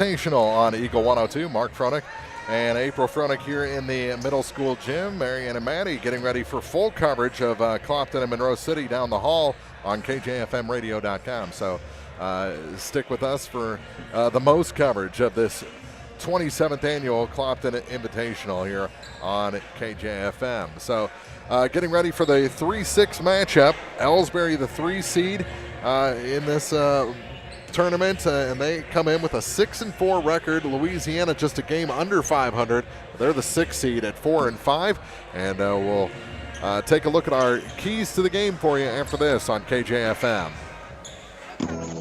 Invitational on Eagle 102. Mark Fronick and April Fronick here in the middle school gym. Marianne and Maddie getting ready for full coverage of Clopton and Monroe City down the hall on KJFMradio.com. So stick with us for the most coverage of this 27th annual Clopton Invitational here on KJFM. So getting ready for the 3-6 matchup. Elsberry, the 3 seed in this tournament, and they come in with a 6-4 record. Louisiana just a game under 500. They're the 6th seed at 4-5, and we'll take a look at our keys to the game for you after this on KJFM.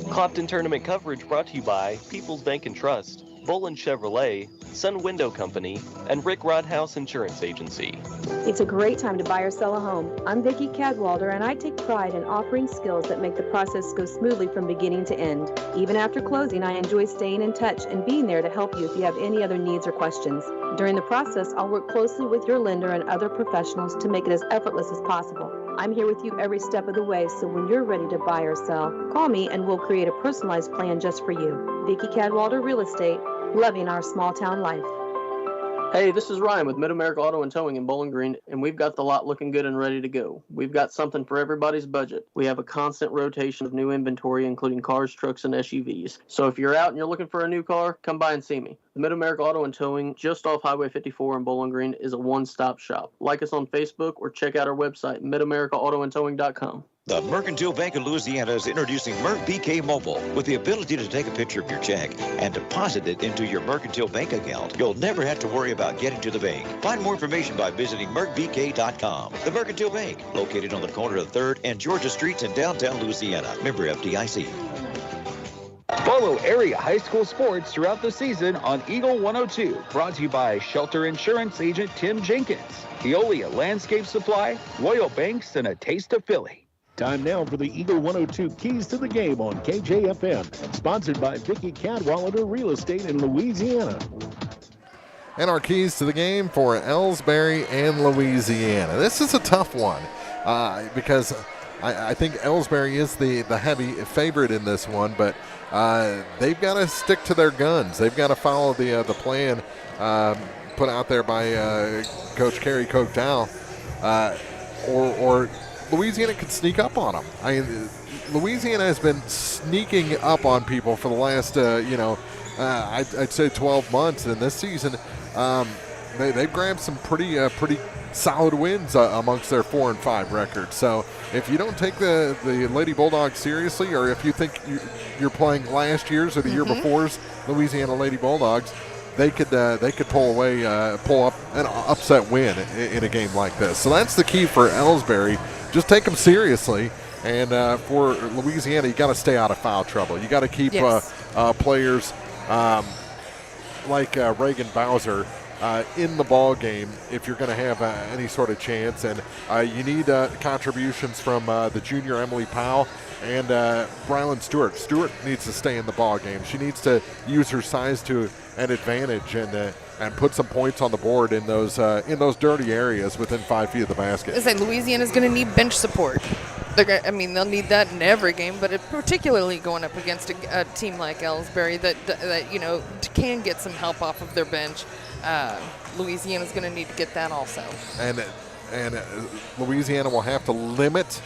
Clopton tournament coverage brought to you by People's Bank and Trust, Bolin Chevrolet, Sun Window Company, and Rick Rodhouse Insurance Agency. It's a great time to buy or sell a home. I'm Vicki Cadwalder, and I take pride in offering skills that make the process go smoothly from beginning to end. Even after closing, I enjoy staying in touch and being there to help you if you have any other needs or questions. During the process, I'll work closely with your lender and other professionals to make it as effortless as possible. I'm here with you every step of the way, so when you're ready to buy or sell, call me and we'll create a personalized plan just for you. Vicki Cadwalder Real Estate, loving our small town life. Hey, this is Ryan with Mid-America Auto and Towing in Bowling Green, and we've got the lot looking good and ready to go. We've got something for everybody's budget. We have a constant rotation of new inventory, including cars, trucks, and SUVs. So if you're out and you're looking for a new car, come by and see me. The Mid-America Auto and Towing, just off Highway 54 in Bowling Green, is a one-stop shop. Like us on Facebook or check out our website, midamericaautoandtowing.com. The Mercantile Bank of Louisiana is introducing Merc BK Mobile. With the ability to take a picture of your check and deposit it into your Mercantile Bank account, you'll never have to worry about getting to the bank. Find more information by visiting mercbk.com. The Mercantile Bank, located on the corner of 3rd and Georgia Streets in downtown Louisiana. Member FDIC. Follow area high school sports throughout the season on Eagle 102. Brought to you by Shelter Insurance Agent Tim Jenkins, Eolia Landscape Supply, Royal Banks, and a taste of Philly. Time now for the Eagle 102 Keys to the Game on KJFM, sponsored by Vicki Cadwalder Real Estate in Louisiana. And our keys to the game for Elsberry and Louisiana. This is a tough one because I think Elsberry is the heavy favorite in this one, but they've got to stick to their guns. They've got to follow the plan put out there by Coach Kerry Cocteau, or Louisiana could sneak up on them. I mean, Louisiana has been sneaking up on people for the last, I'd say 12 months. And this season, they've grabbed some pretty solid wins amongst their 4-5 record. So if you don't take the Lady Bulldogs seriously, or if you think you're playing last year's or the year before's Louisiana Lady Bulldogs, they could pull up an upset win in a game like this. So that's the key for Elsberry. Just take them seriously, and for Louisiana, you got to stay out of foul trouble. You got to keep players like Reagan Bowser in the ball game if you're going to have any sort of chance. And you need contributions from the junior Emily Powell and Brylan Stewart. Stewart needs to stay in the ball game. She needs to use her size to an advantage and put some points on the board in those dirty areas within 5 feet of the basket. I say Louisiana's going to need bench support. They'll need that in every game, but particularly going up against a team like Elsberry that can get some help off of their bench. Louisiana's going to need to get that also. And Louisiana will have to limit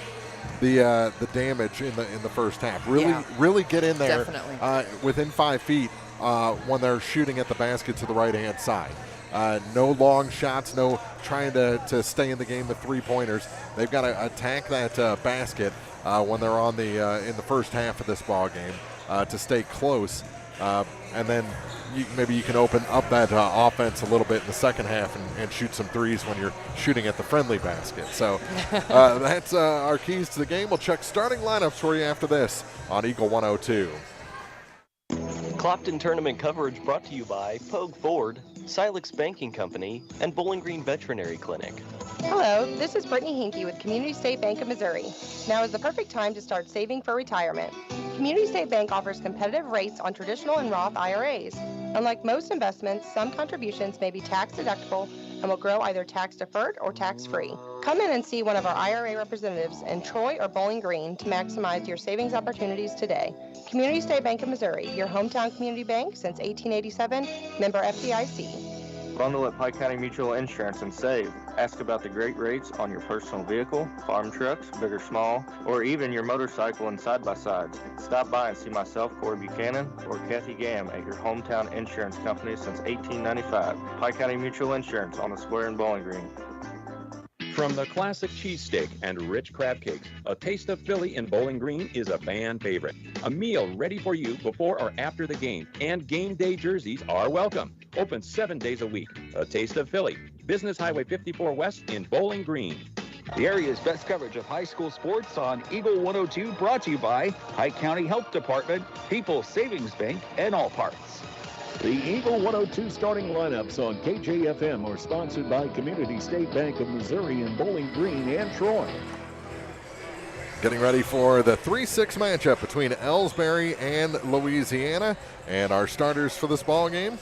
the damage in the first half. Really get in there within 5 feet when they're shooting at the basket to the right-hand side. No long shots, no trying to stay in the game with three-pointers. They've got to attack that basket when they're on in the first half of this ball game to stay close, and then maybe you can open up that offense a little bit in the second half and shoot some threes when you're shooting at the friendly basket. So that's our keys to the game. We'll check starting lineups for you after this on Eagle 102. Clopton tournament coverage brought to you by Pogue Ford, Silex Banking Company, and Bowling Green Veterinary Clinic. Hello, this is Brittany Hinkey with Community State Bank of Missouri. Now is the perfect time to start saving for retirement. Community State Bank offers competitive rates on traditional and Roth IRAs. Unlike most investments, some contributions may be tax deductible and will grow either tax-deferred or tax-free. Come in and see one of our IRA representatives in Troy or Bowling Green to maximize your savings opportunities today. Community State Bank of Missouri, your hometown community bank since 1887, member FDIC. Bundle at Pike County Mutual Insurance and save. Ask about the great rates on your personal vehicle, farm trucks, big or small, or even your motorcycle and side-by-sides. Stop by and see myself, Corey Buchanan, or Kathy Gam at your hometown insurance company since 1895. Pike County Mutual Insurance on the square in Bowling Green. From the classic cheesesteak and rich crab cakes, a taste of Philly in Bowling Green is a fan favorite. A meal ready for you before or after the game, and game day jerseys are welcome. Open 7 days a week. A taste of Philly. Business Highway 54 West in Bowling Green. The area's best coverage of high school sports on Eagle 102, brought to you by Pike County Health Department, People's Savings Bank, and All Parts. The Eagle 102 starting lineups on KJFM are sponsored by Community State Bank of Missouri in Bowling Green and Troy. Getting ready for the 3-6 matchup between Elsberry and Louisiana. And our starters for this ball game.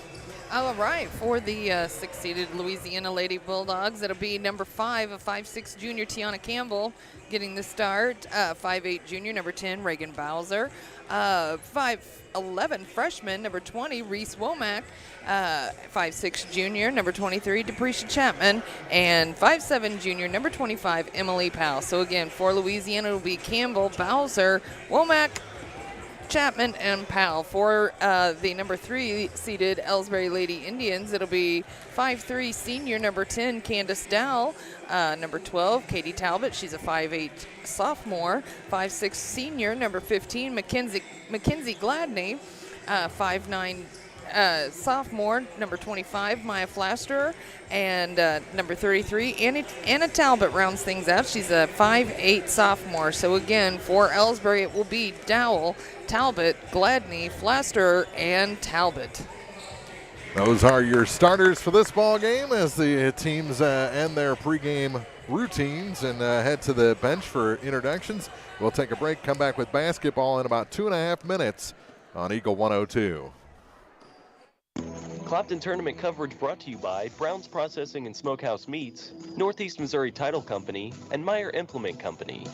All right, for the 6-seeded Louisiana Lady Bulldogs, it'll be number 5, a 5'6" junior, Tiana Campbell, getting the start. 5'8" junior, number 10, Reagan Bowser. 5'11" freshman, number 20, Reese Womack. 5'6" junior, number 23, Depresha Chapman. And 5'7" junior, number 25, Emily Powell. So again, for Louisiana, it'll be Campbell, Bowser, Womack, Chapman, and Powell. For the number 3 seeded Elsberry Lady Indians, it'll be 5'3" senior, number 10, Candace Dowell. Number 12, Katie Talbot. She's a 5'8" sophomore. 5'6" senior, number 15, Mackenzie Gladney. 5'9" sophomore, number 25, Maya Flaster. And number 33, Anna Talbot rounds things out. She's a 5'8" sophomore. So again, for Elsberry, it will be Dowell, Talbot, Gladney, Flaster, and Talbot. Those are your starters for this ball game as the teams end their pregame routines and head to the bench for introductions. We'll take a break, come back with basketball in about 2.5 minutes on Eagle 102. Clopton tournament coverage brought to you by Brown's Processing and Smokehouse Meats, Northeast Missouri Title Company, and Meyer Implement Company.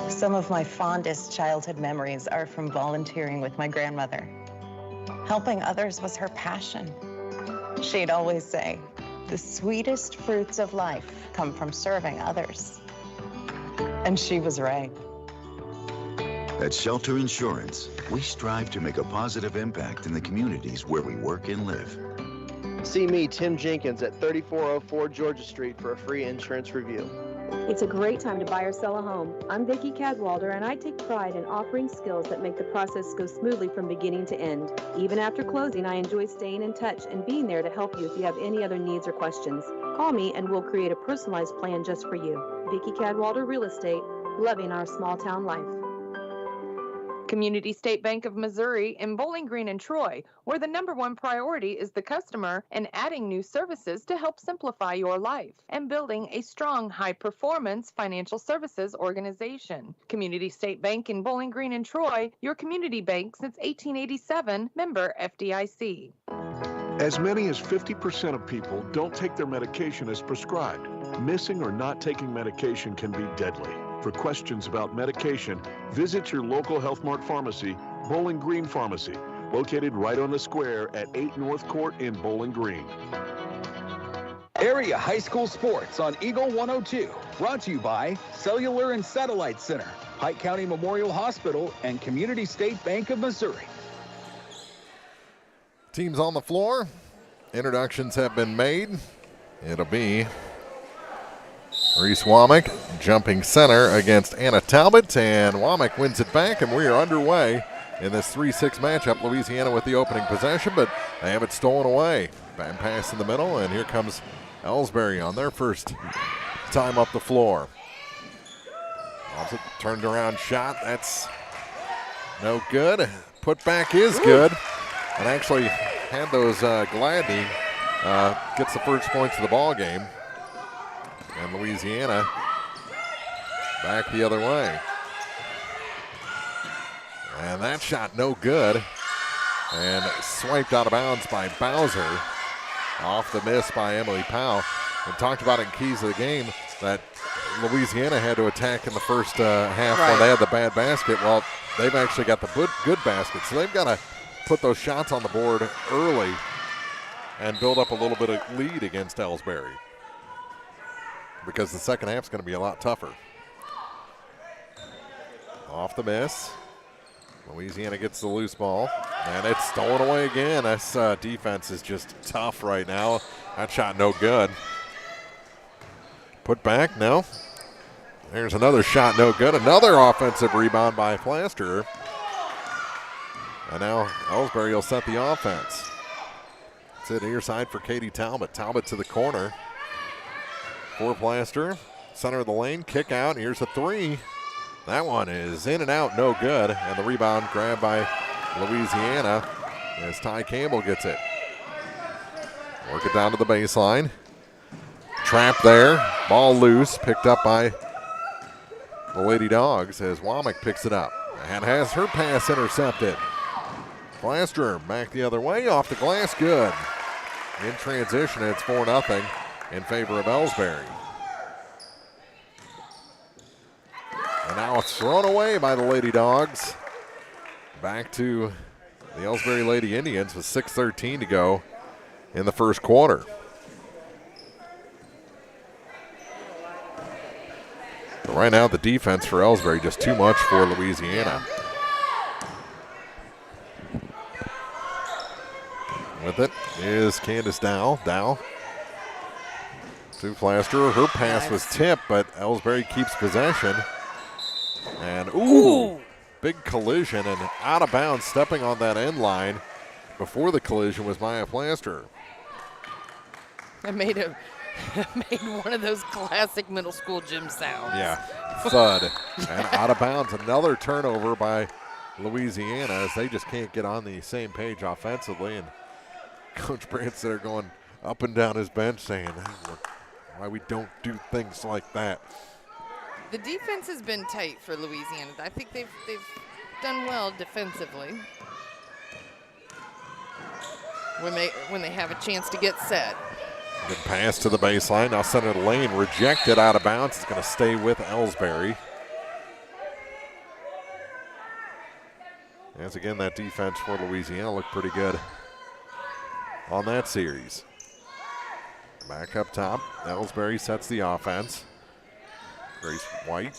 Some of my fondest childhood memories are from volunteering with my grandmother. Helping others was her passion. She'd always say, the sweetest fruits of life come from serving others. And she was right. At Shelter Insurance, we strive to make a positive impact in the communities where we work and live. See me, Tim Jenkins, at 3404 Georgia Street for a free insurance review. It's a great time to buy or sell a home. I'm Vicki Cadwalder, and I take pride in offering skills that make the process go smoothly from beginning to end. Even after closing, I enjoy staying in touch and being there to help you if you have any other needs or questions. Call me and we'll create a personalized plan just for you. Vicki Cadwalder Real Estate, loving our small town life. Community State Bank of Missouri in Bowling Green and Troy, where the #1 priority is the customer and adding new services to help simplify your life and building a strong, high-performance financial services organization. Community State Bank in Bowling Green and Troy, your community bank since 1887, member FDIC. As many as 50% of people don't take their medication as prescribed. Missing or not taking medication can be deadly. For questions about medication, visit your local Health Mart pharmacy, Bowling Green Pharmacy, located right on the square at 8 North Court in Bowling Green. Area high school sports on Eagle 102, brought to you by Cellular and Satellite Center, Pike County Memorial Hospital, and Community State Bank of Missouri. Teams on the floor. Introductions have been made. It'll be Reese Womack jumping center against Anna Talbot, and Womack wins it back, and we are underway in this 3-6 matchup. Louisiana with the opening possession, but they have it stolen away. Bad pass in the middle, and here comes Elsberry on their first time up the floor. Also turned around shot, that's no good. Put back is good, and actually had those Gladney gets the first points of the ball game. And Louisiana back the other way. And that shot no good. And swiped out of bounds by Bowser. Off the miss by Emily Powell. And talked about in keys of the game that Louisiana had to attack in the first half when they had the bad basket. Well, they've actually got the good basket. So they've got to put those shots on the board early and build up a little bit of lead against Elsberry, because the second half is going to be a lot tougher. Off the miss. Louisiana gets the loose ball, and it's stolen away again. This defense is just tough right now. That shot no good. Put back, no. There's another shot, no good. Another offensive rebound by Plaster. And now Elsberry will set the offense. It's it near side for Katie Talbot. Talbot to the corner for Plaster. Center of the lane, kick out. Here's a three. That one is in and out, no good. And the rebound grabbed by Louisiana as Ty Campbell gets it. Work it down to the baseline. Trap there. Ball loose, picked up by the Lady Dogs as Womack picks it up and has her pass intercepted. Plaster back the other way, off the glass, good. In transition, it's 4-0 in favor of Elsberry. And now it's thrown away by the Lady Dogs. Back to the Elsberry Lady Indians with 6:13 to go in the first quarter. But right now, the defense for Elsberry just too much for Louisiana. With it is Candace Dow. Dow to Plaster. Her pass was tipped, but Elsberry keeps possession. And big collision and out of bounds, stepping on that end line. Before the collision was Maya Plaster. I made one of those classic middle school gym sounds. Yeah, thud. And out of bounds, another turnover by Louisiana as they just can't get on the same page offensively. And Coach Branson are going up and down his bench saying why we don't do things like that. The defense has been tight for Louisiana. I think they've done well defensively when they have a chance to get set. Good pass to the baseline. Now center of the lane, rejected out of bounds. It's going to stay with Elsberry. As again, that defense for Louisiana looked pretty good on that series. Back up top, Elsberry sets the offense. Grace White,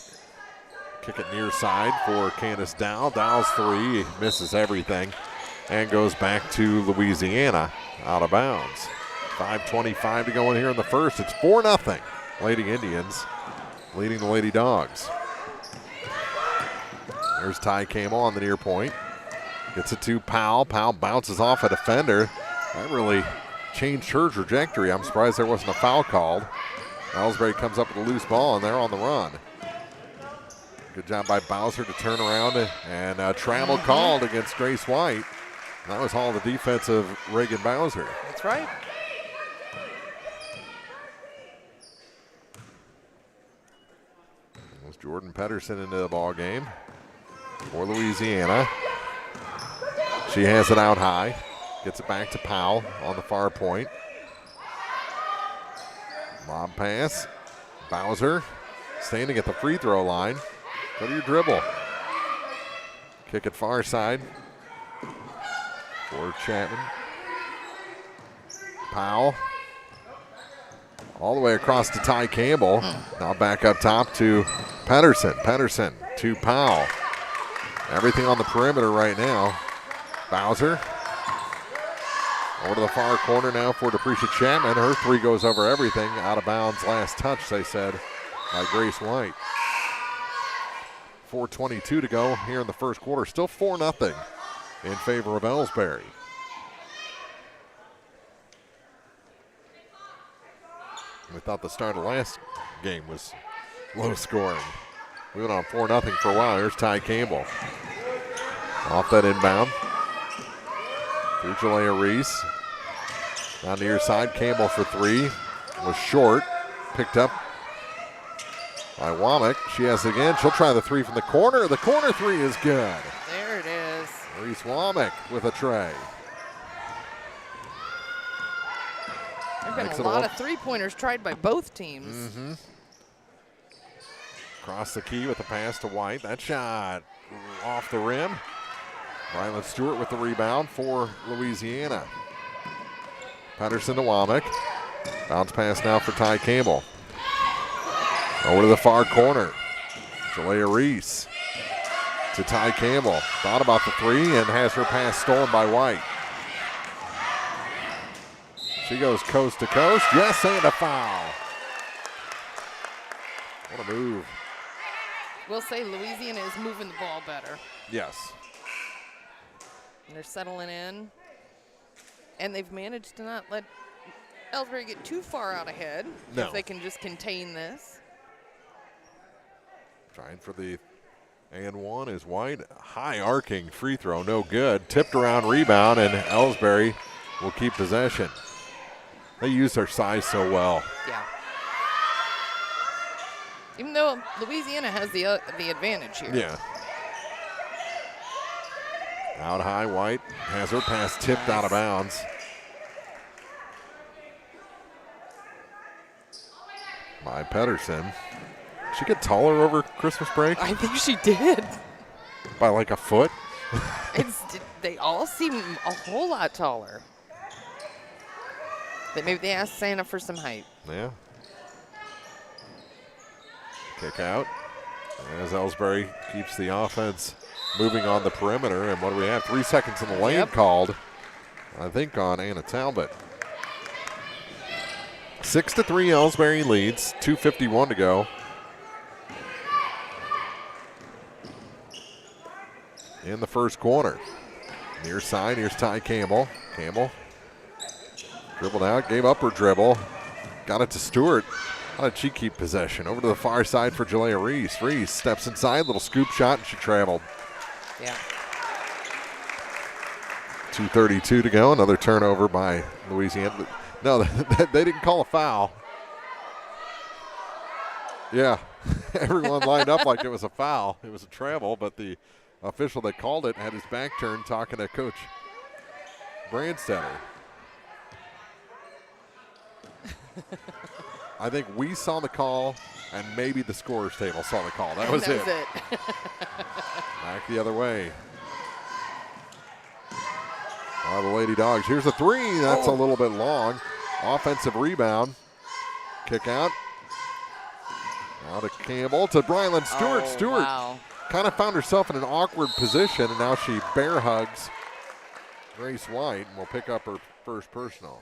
kick it near side for Candace Dow. Dow's three, misses everything, and goes back to Louisiana out of bounds. 5:25 to go in here in the first. It's 4-0. Lady Indians leading the Lady Dogs. There's Ty Campbell on the near point. Gets it to Powell. Powell bounces off a defender. That really changed her trajectory. I'm surprised there wasn't a foul called. Elsberry comes up with a loose ball, and they're on the run. Good job by Bowser to turn around and travel called against Grace White. That was all the defense of Reagan Bowser. That's right. It was Jordan Pedersen into the ball game for Louisiana. She has it out high. Gets it back to Powell on the far point. Lob pass. Bowser standing at the free throw line. Go to your dribble. Kick it far side for Chapman. Powell. All the way across to Ty Campbell. Now back up top to Pedersen. Pedersen to Powell. Everything on the perimeter right now. Bowser. Over to the far corner now for Deprecia Chapman. Her three goes over everything. Out of bounds, last touch, they said, by Grace White. 4:22 to go here in the first quarter. Still 4-0 in favor of Elsberry. We thought the start of last game was low scoring. We went on 4-0 for a while. Here's Ty Campbell. Off that inbound. Through Jalea Reese. On the near side, Campbell for three. Was short. Picked up by Womack. She has it again. She'll try the three from the corner. The corner three is good. There it is. Reese Womack with a tray. been a lot of three-pointers tried by both teams. Mm-hmm. Across the key with the pass to White. That shot off the rim. Ryland Stewart with the rebound for Louisiana. Patterson to Womack. Bounce pass now for Ty Campbell. Over to the far corner. Jalea Reese to Ty Campbell. Thought about the three and has her pass stolen by White. She goes coast to coast. Yes, and a foul. What a move. We'll say Louisiana is moving the ball better. Yes. And they're settling in. And they've managed to not let Elsberry get too far out ahead. No. If they can just contain this. Trying for the and one is White. High arcing free throw, no good. Tipped around rebound, and Elsberry will keep possession. They use their size so well. Yeah. Even though Louisiana has the advantage here. Yeah. Out high, White has her pass tipped out of bounds. By Pedersen. She get taller over Christmas break? I think she did. By like a foot? They all seem a whole lot taller. But maybe they asked Santa for some height. Yeah. Kick out. As Elsberry keeps the offense moving on the perimeter. And what do we have? 3 seconds in the lane called, I think, on Anna Talbot. 6-3 Elsberry leads. 2:51 to go. In the first quarter. Near side, here's Ty Campbell. Campbell dribbled out, gave up her dribble. Got it to Stewart. How did she keep possession? Over to the far side for Jalea Reese. Reese steps inside, little scoop shot, and she traveled. Yeah. 2:32 to go. Another turnover by Louisiana. No, they didn't call a foul. Yeah, everyone lined up like it was a foul. It was a travel, but the official that called it had his back turned talking to Coach Brandstetter. I think we saw the call, and maybe the scorer's table saw the call. That was it. Back the other way. The Lady Dogs. Here's a three. That's a little bit long. Offensive rebound. Kick out. Now to Campbell, to Brylan Stewart. Stewart kind of found herself in an awkward position, and now she bear hugs Grace White and will pick up her first personal.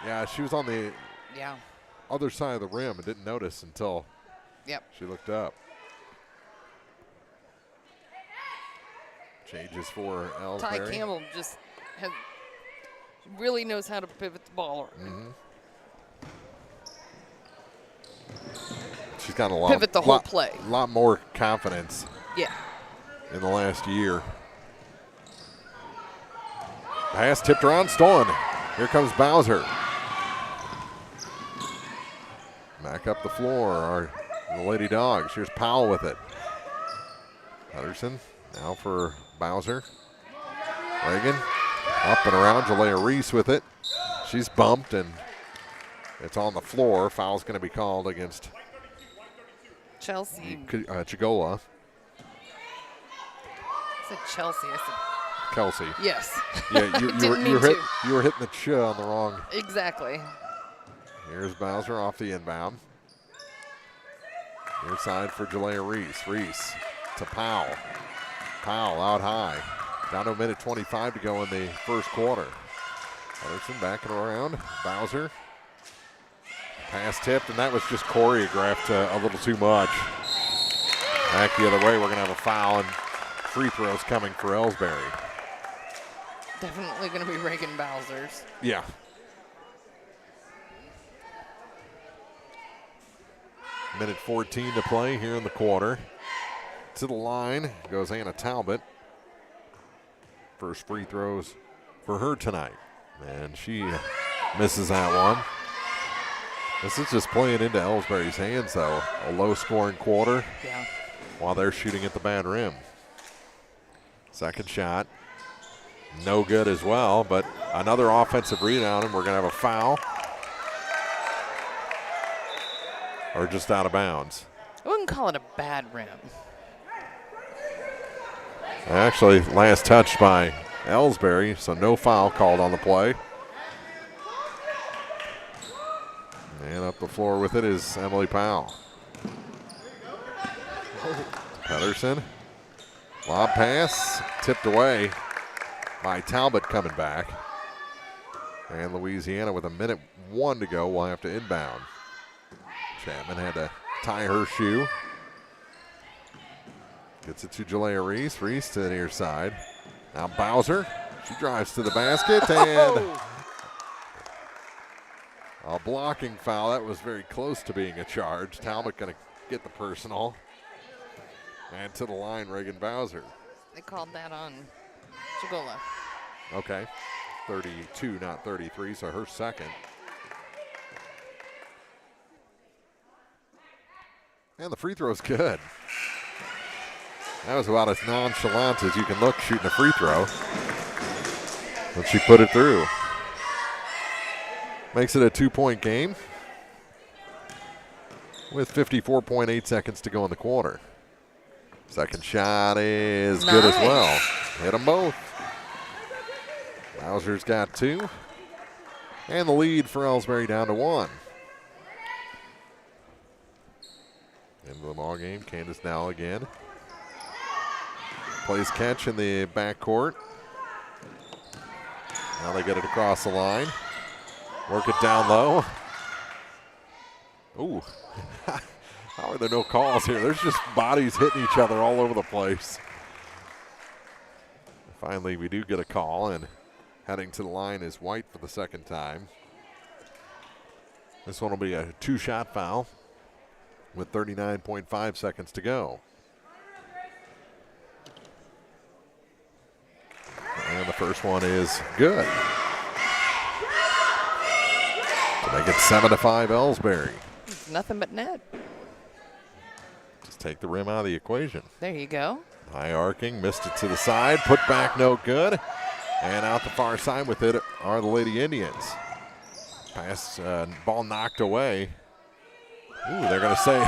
Yeah, she was on the other side of the rim and didn't notice until she looked up. Changes for Elsberry. Ty Campbell just really knows how to pivot the ball. She's got a pivot the whole play. Lot more confidence. Yeah. In the last year. Pass tipped around, stolen. Here comes Bowser. Back up the floor are the Lady Dogs. Here's Powell with it. Pedersen now for Bowser. Reagan up and around. Jalea Reese with it. She's bumped and it's on the floor. Foul's going to be called against Chelsea. Chigola. I said Chelsea. I said Kelsey. Yes. Yeah, you were hitting the ch on the wrong. Exactly. Here's Bowser off the inbound. Near side for Jalea Reese. Reese to Powell. Powell out high. Down to a minute 25 to go in the first quarter. Pedersen backing around. Bowser. Pass tipped, and that was just choreographed a little too much. Back the other way, we're going to have a foul, and free throws coming for Elsberry. Definitely going to be Reagan Bowser's. Yeah. Minute 14 to play here in the quarter. To the line goes Anna Talbot. First free throws for her tonight. And she misses that one. This is just playing into Elsberry's hands, though. A low-scoring quarter while they're shooting at the bad rim. Second shot. No good as well, but another offensive rebound, and we're going to have a foul. Or just out of bounds. I wouldn't call it a bad rim. Actually, last touch by Elsberry, so no foul called on the play. And up the floor with it is Emily Powell. Pedersen. Lob pass, tipped away by Talbot coming back. And Louisiana with 1:01 to go will have to inbound. Chapman had to tie her shoe. Gets it to Jalea Reese. Reese to the near side. Now Bowser. She drives to the basket and a blocking foul. That was very close to being a charge. Talbot going to get the personal. And to the line, Reagan Bowser. They called that on Chagola. Okay. 32, not 33, so her second. And the free throw's good. That was about as nonchalant as you can look shooting a free throw. But she put it through. Makes it a 2-point game with 54.8 seconds to go in the quarter. Second shot is good as well. Hit them both. Bowser's got 2. And the lead for Elsberry down to 1. Into the ball game, Candace Dow again. Plays catch in the backcourt. Now they get it across the line. Work it down low. Ooh. How are there no calls here? There's just bodies hitting each other all over the place. Finally, we do get a call, and heading to the line is White for the second time. This one will be a 2-shot foul with 39.5 seconds to go. And the first one is good. To make it 7-5 Elsberry. Nothing but net. Just take the rim out of the equation. There you go. High arcing, missed it to the side, put back no good. And out the far side with it are the Lady Indians. Pass, ball knocked away. Ooh, they're going to say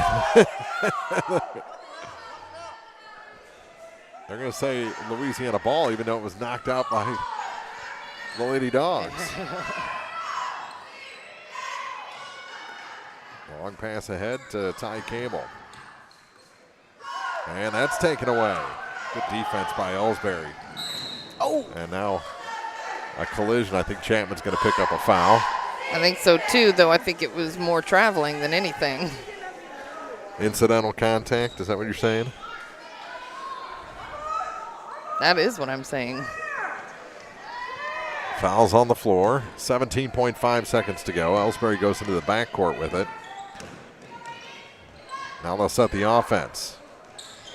they're going to say Louisiana ball, even though it was knocked out by the Lady Dogs. Long pass ahead to Ty Campbell. And that's taken away. Good defense by Elsberry. Oh! And now a collision. I think Chapman's going to pick up a foul. I think so too, though I think it was more traveling than anything. Incidental contact, is that what you're saying? That is what I'm saying. Fouls on the floor. 17.5 seconds to go. Elsberry goes into the backcourt with it. Now they'll set the offense.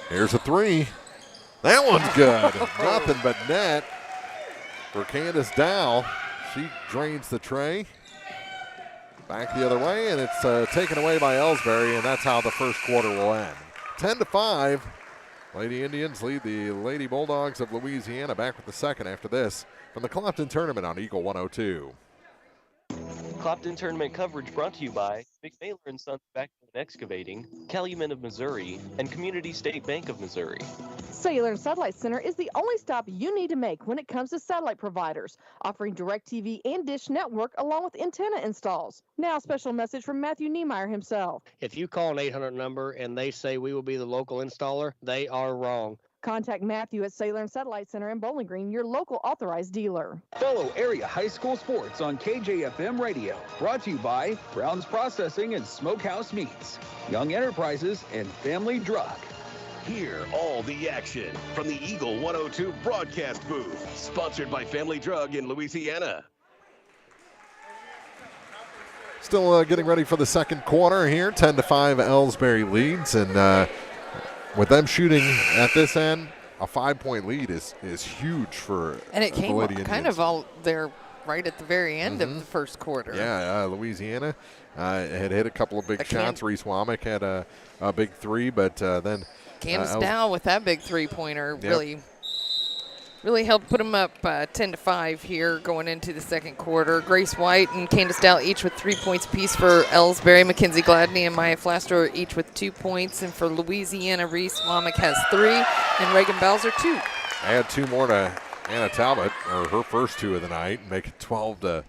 Here's a 3. That one's good. Nothing but net for Candace Dow. She drains the tray. Back the other way, and it's taken away by Elsberry, and that's how the first quarter will end. 10-5. Lady Indians lead the Lady Bulldogs of Louisiana. Back with the second after this from the Clopton Tournament on Eagle 102. Clopton Tournament coverage brought to you by McMailer & Sons Backbone Excavating, Calumet of Missouri, and Community State Bank of Missouri. Cellular and Satellite Center is the only stop you need to make when it comes to satellite providers, offering DirecTV and Dish Network along with antenna installs. Now, a special message from Matthew Niemeyer himself. If you call an 800 number and they say we will be the local installer, they are wrong. Contact Matthew at Cellular and Satellite Center in Bowling Green, your local authorized dealer. Follow area high school sports on KJFM Radio. Brought to you by Brown's Processing and Smokehouse Meats, Young Enterprises, and Family Drug. Hear all the action from the Eagle 102 broadcast booth. Sponsored by Family Drug in Louisiana. Still getting ready for the second quarter here. 10-5 Elsberry leads, and with them shooting at this end, a 5-point lead is huge for and it the came Lady Indians. Kind of all there right at the very end of the first quarter. Yeah, Louisiana had hit a couple of big shots. Reese Womack had a big 3, but then Candace Dow with that big 3-pointer really Really helped put them up 10-5 here going into the second quarter. Grace White and Candace Dow each with 3 points apiece for Elsberry. Mackenzie Gladney and Maya Flaster each with 2 points. And for Louisiana, Reese Womack has 3 and Reagan Bowser 2. Add 2 more to Anna Talbot, or her first 2 of the night, make it 12-5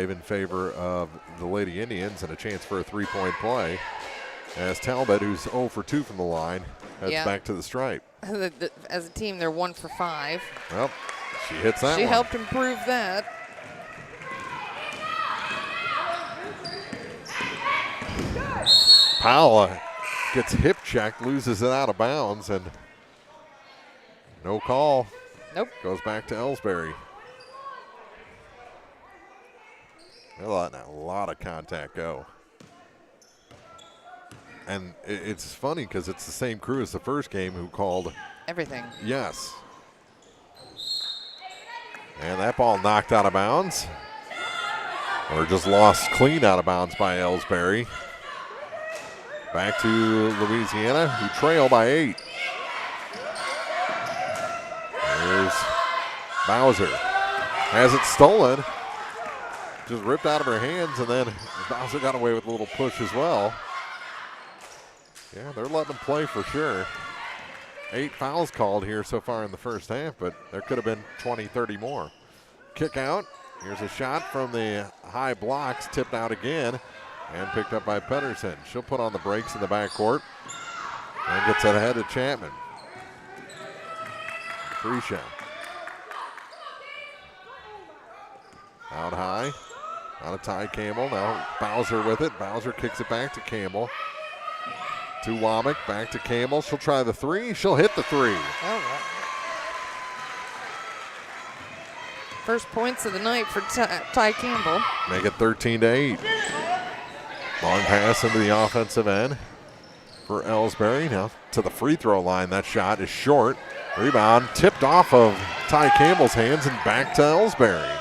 in favor of the Lady Indians and a chance for a 3-point play. As Talbot, who's 0 for 2 from the line, heads back to the stripe. As a team, they're 1 for 5. Well, she hits that one. She helped improve that. Powell gets hip checked, loses it out of bounds, and no call. Nope. Goes back to Elsberry. They're letting a lot of contact go. And it's funny because it's the same crew as the first game who called everything. Yes. And that ball knocked out of bounds. Or just lost clean out of bounds by Elsberry. Back to Louisiana, who trail by 8. There's Bowser. Has it stolen. Just ripped out of her hands, and then Bowser got away with a little push as well. Yeah, they're letting them play for sure. 8 fouls called here so far in the first half, but there could have been 20, 30 more. Kick out. Here's a shot from the high blocks, tipped out again, and picked up by Pedersen. She'll put on the brakes in the backcourt and gets it ahead of Chapman. Free shot. Out high. Out of Ty Campbell. Now Bowser with it. Bowser kicks it back to Campbell. To Womack, back to Campbell. She'll try the 3. She'll hit the 3. First points of the night for Ty Campbell. Make it 13-8. Long pass into the offensive end for Elsberry. Now to the free throw line. That shot is short. Rebound tipped off of Ty Campbell's hands and back to Elsberry.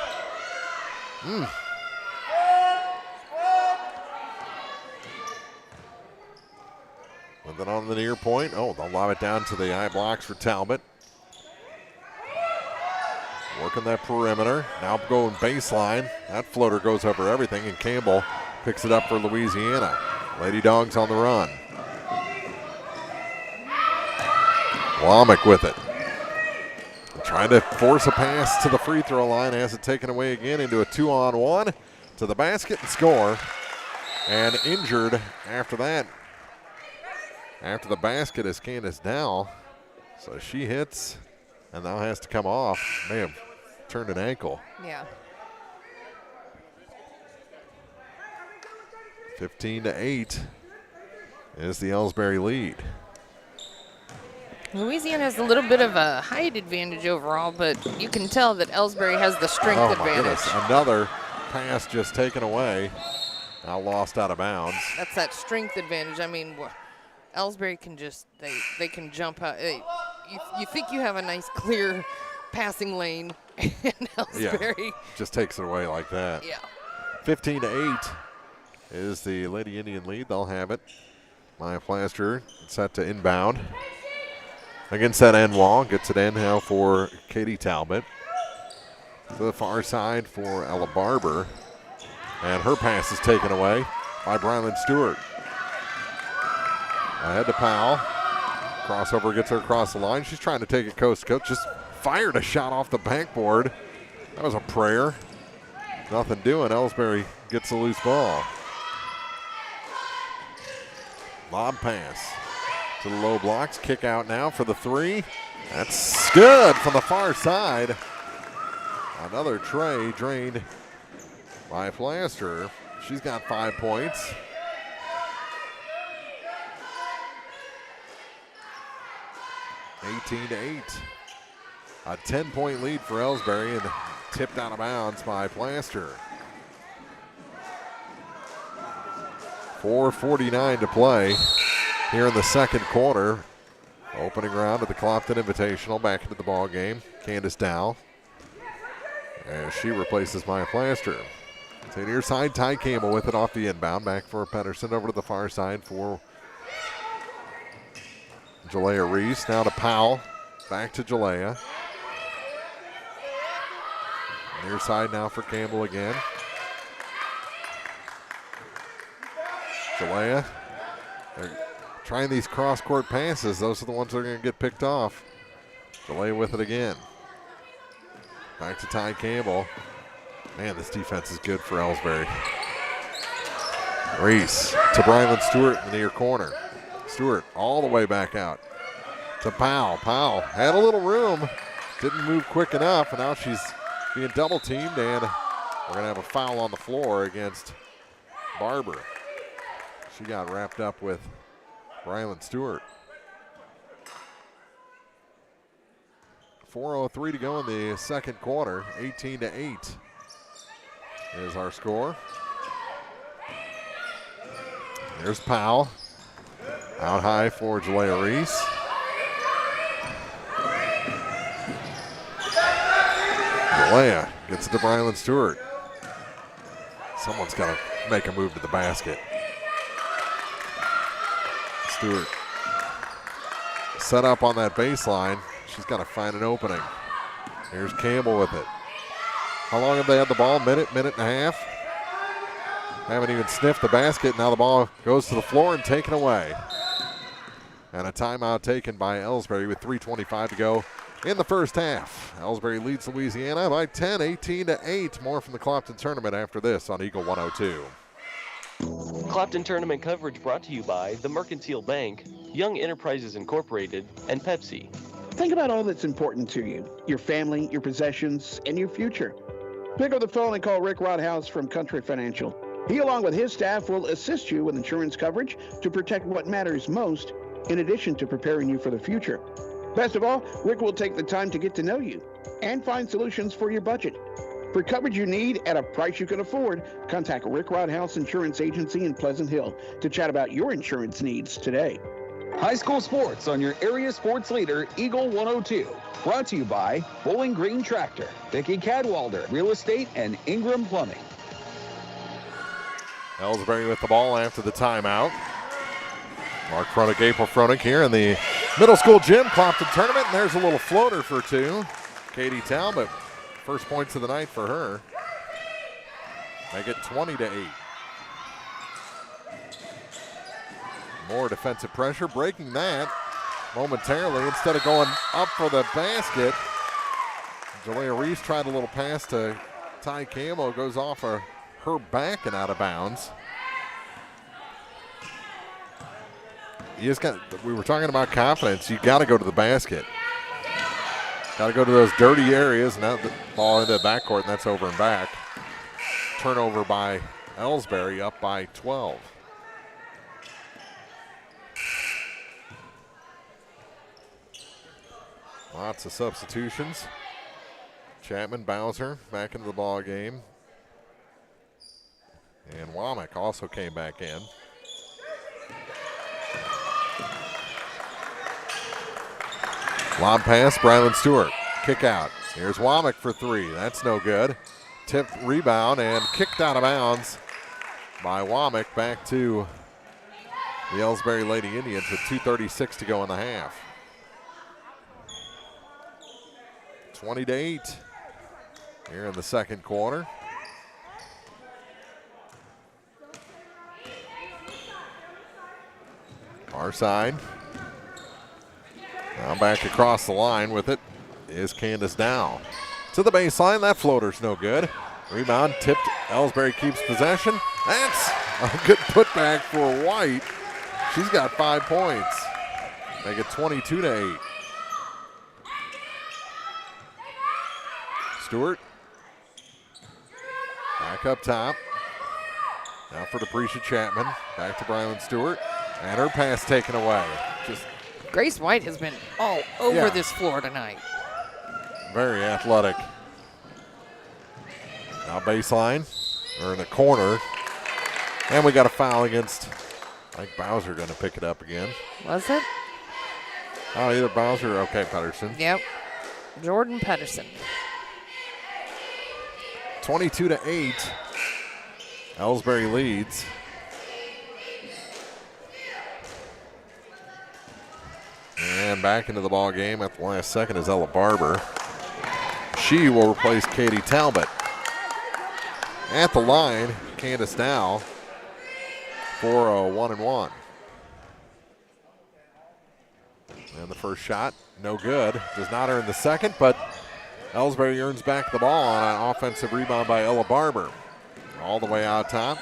And then on the near point, they'll lob it down to the eye blocks for Talbot. Working that perimeter, now going baseline. That floater goes over everything, and Campbell picks it up for Louisiana. Lady Dogs on the run. Womack with it. Trying to force a pass to the free throw line, has it taken away again into a 2-on-1 to the basket and score. And injured after that. After the basket is Candace Dow. So she hits and now has to come off. May have turned an ankle. Yeah. 15-8 is the Elsberry lead. Louisiana has a little bit of a height advantage overall, but you can tell that Elsberry has the strength Oh my advantage. goodness, another pass just taken away. Now lost out of bounds. That's that strength advantage. I mean, Elsberry can just, they can jump out. You think you have a nice clear passing lane, and Elsberry just takes it away like that. Yeah. 15-8 is the Lady Indian lead. They'll have it. Maya Plaster set to inbound. Against that end wall, gets it in now for Katie Talbot. To the far side for Ella Barber. And her pass is taken away by Brylan Stewart. Ahead to Powell. Crossover gets her across the line. She's trying to take it coast to coast. Just fired a shot off the backboard. That was a prayer. Nothing doing. Elsberry gets a loose ball. Lob pass to the low blocks. Kick out now for the 3. That's good from the far side. Another tray drained by Plaster. She's got 5 points. (18-8). A 10-point lead for Elsberry and tipped out of bounds by Plaster. 4:49 to play here in the second quarter. Opening round of the Clopton Invitational. Back into the ball game. Candace Dow as she replaces Maya Plaster. To the near side, Ty Campbell with it off the inbound. Back for Pedersen, over to the far side for Jalea Reese. Now to Powell. Back to Jalea. Near side now for Campbell again. Jalea. They're trying these cross-court passes. Those are the ones that are going to get picked off. Jalea with it again. Back to Ty Campbell. Man, this defense is good for Elsberry. Reese to Brylan Stewart in the near corner. Stewart all the way back out to Powell. Powell had a little room, didn't move quick enough, and now she's being double teamed, and we're going to have a foul on the floor against Barber. She got wrapped up with Brylan Stewart. 4:03 to go in the second quarter. 18-8 is our score. There's Powell. Out high for Jalea Reese. Jalea gets it to Brylan Stewart. Someone's got to make a move to the basket. Stewart set up on that baseline. She's got to find an opening. Here's Campbell with it. How long have they had the ball? Minute and a half? Haven't even sniffed the basket. Now the ball goes to the floor and taken away. And a timeout taken by Elsberry with 3:25 to go in the first half. Elsberry leads Louisiana by 10, 18-8. More from the Clopton tournament after this on Eagle 102. Clopton tournament coverage brought to you by the Mercantile Bank, Young Enterprises Incorporated, and Pepsi. Think about all that's important to you, your family, your possessions, and your future. Pick up the phone and call Rick Rodhouse from Country Financial. He, along with his staff, will assist you with insurance coverage to protect what matters most, in addition to preparing you for the future. Best of all, Rick will take the time to get to know you and find solutions for your budget. For coverage you need at a price you can afford, contact Rick Rodhouse Insurance Agency in Pleasant Hill to chat about your insurance needs today. High school sports on your area sports leader, Eagle 102. Brought to you by Bowling Green Tractor, Vicki Cadwalder, Real Estate, and Ingram Plumbing. Elsberry with the ball after the timeout. Mark Froenig, April Froenig here in the middle school gym Clopton tournament. And there's a little floater for two. Katie Talbot, first points of the night for her. Make it 20-8. More defensive pressure, breaking that momentarily. Instead of going up for the basket, Jalea Reese tried a little pass to Ty Campbell. Goes off of her back and out of bounds. We were talking about confidence. You got to go to the basket. Got to go to those dirty areas. Now the ball into the backcourt, and that's over and back. Turnover by Elsberry, up by 12. Lots of substitutions. Chapman, Bowser back into the ball game. And Womack also came back in. Lob pass, Brylan Stewart. Kick out. Here's Womack for three. That's no good. Tipped rebound and kicked out of bounds by Womack. Back to the Elsberry Lady Indians with 2:36 to go in the half. 20-8 here in the second quarter. Our side. Now back across the line with it is Candace Dow. To the baseline, that floater's no good. Rebound tipped, Elsberry keeps possession. That's a good putback for White. She's got 5 points. Make it 22-8. Stewart. Back up top. Now for Deprecia Chapman. Back to Brylan Stewart. And her pass taken away. Just Grace White has been all over this floor tonight. very athletic. Now baseline, or in the corner. And we got a foul against, I think Bowser going to pick it up again. Was it? Oh, either Bowser or, okay, Pedersen. Yep. Jordan Pedersen. 22-8. Elsberry leads. And back into the ball game at the last second is Ella Barber. She will replace Katie Talbot. At the line, Candace Dow for a 1-and-1. And the first shot, no good. Does not earn the second, but Elsberry earns back the ball on an offensive rebound by Ella Barber. All the way out top.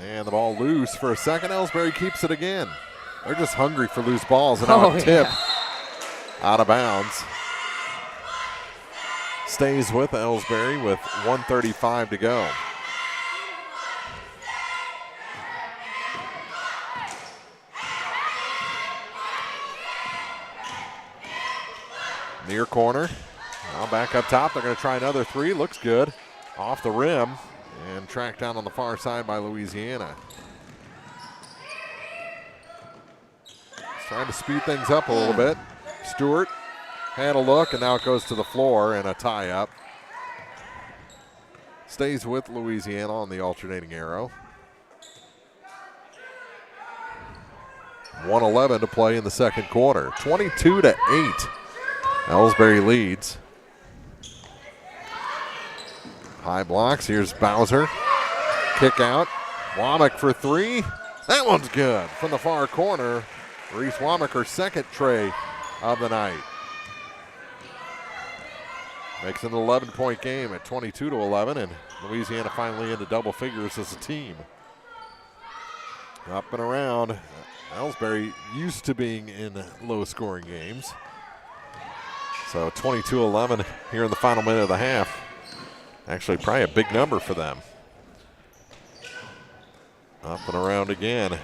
And the ball loose for a second. Elsberry keeps it again. They're just hungry for loose balls, and now a tip out of bounds. Stays with Elsberry with 1:35 to go. Near corner. Now back up top. They're going to try another three. Looks good. Off the rim and tracked down on the far side by Louisiana. Trying to speed things up a little bit. Stewart had a look, and now it goes to the floor and a tie-up. Stays with Louisiana on the alternating arrow. 1:11 to play in the second quarter. 22-8. Elsberry leads. High blocks. Here's Bowser. Kick out. Womack for three. That one's good from the far corner. Reese Womack, her second tray of the night. Makes it an 11-point game at 22-11, and Louisiana finally into double figures as a team. Up and around. Elsberry used to being in low-scoring games. So 22-11 here in the final minute of the half. Actually, probably a big number for them. Up and around again.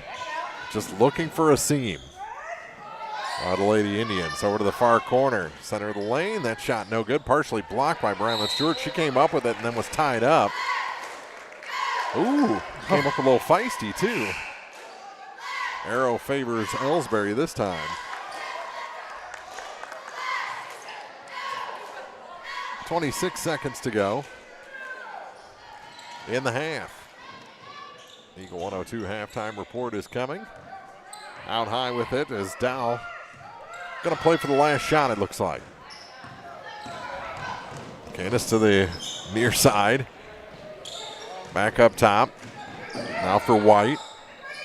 Just looking for a seam. The Lady Indians over to the far corner. Center of the lane. That shot no good. Partially blocked by Brylan Stewart. She came up with it and then was tied up. Ooh, came up a little feisty too. Arrow favors Elsberry this time. 26 seconds to go in the half. Eagle 102 halftime report is coming. Out high with it is Dow. Going to play for the last shot, it looks like. Candace to the near side. Back up top. Now for White.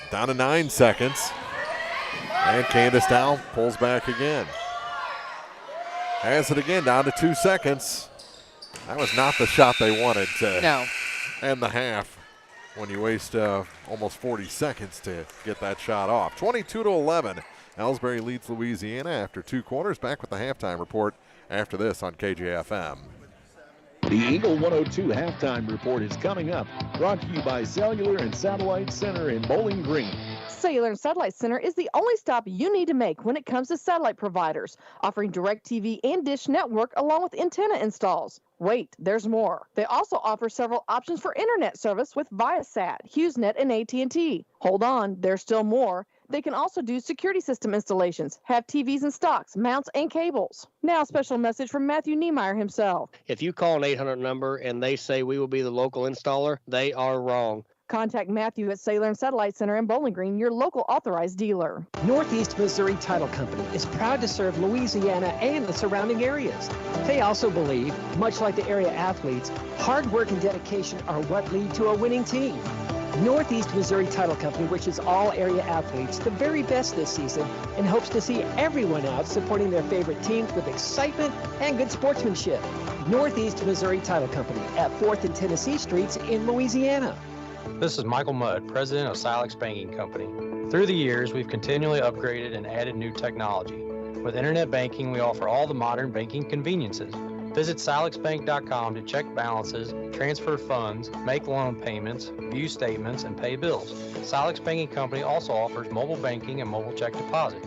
Down to 9 seconds. And Candace Dow pulls back again. Has it again, down to 2 seconds. That was not the shot they wanted to end the half when you waste almost 40 seconds to get that shot off. 22-11. Elsberry leads Louisiana after 2 quarters. Back with the halftime report after this on KJFM. The Eagle 102 halftime report is coming up. Brought to you by Cellular and Satellite Center in Bowling Green. Cellular and Satellite Center is the only stop you need to make when it comes to satellite providers, offering DirecTV and Dish Network along with antenna installs. Wait, there's more. They also offer several options for internet service with Viasat, HughesNet, and AT&T. Hold on, there's still more. They can also do security system installations, have TVs in stocks, mounts, and cables. Now, a special message from Matthew Niemeyer himself. If you call an 800 number and they say we will be the local installer, they are wrong. Contact Matthew at Cellular and Satellite Center in Bowling Green, your local authorized dealer. Northeast Missouri Title Company is proud to serve Louisiana and the surrounding areas. They also believe, much like the area athletes, hard work and dedication are what lead to a winning team. Northeast Missouri Title Company wishes all area athletes the very best this season and hopes to see everyone out supporting their favorite teams with excitement and good sportsmanship. Northeast Missouri Title Company at 4th and Tennessee Streets in Louisiana. This is Michael Mudd, president of Silex Banking Company. Through the years, we've continually upgraded and added new technology. With internet banking, we offer all the modern banking conveniences. Visit silexbank.com to check balances, transfer funds, make loan payments, view statements, and pay bills. Silex Banking Company also offers mobile banking and mobile check deposit.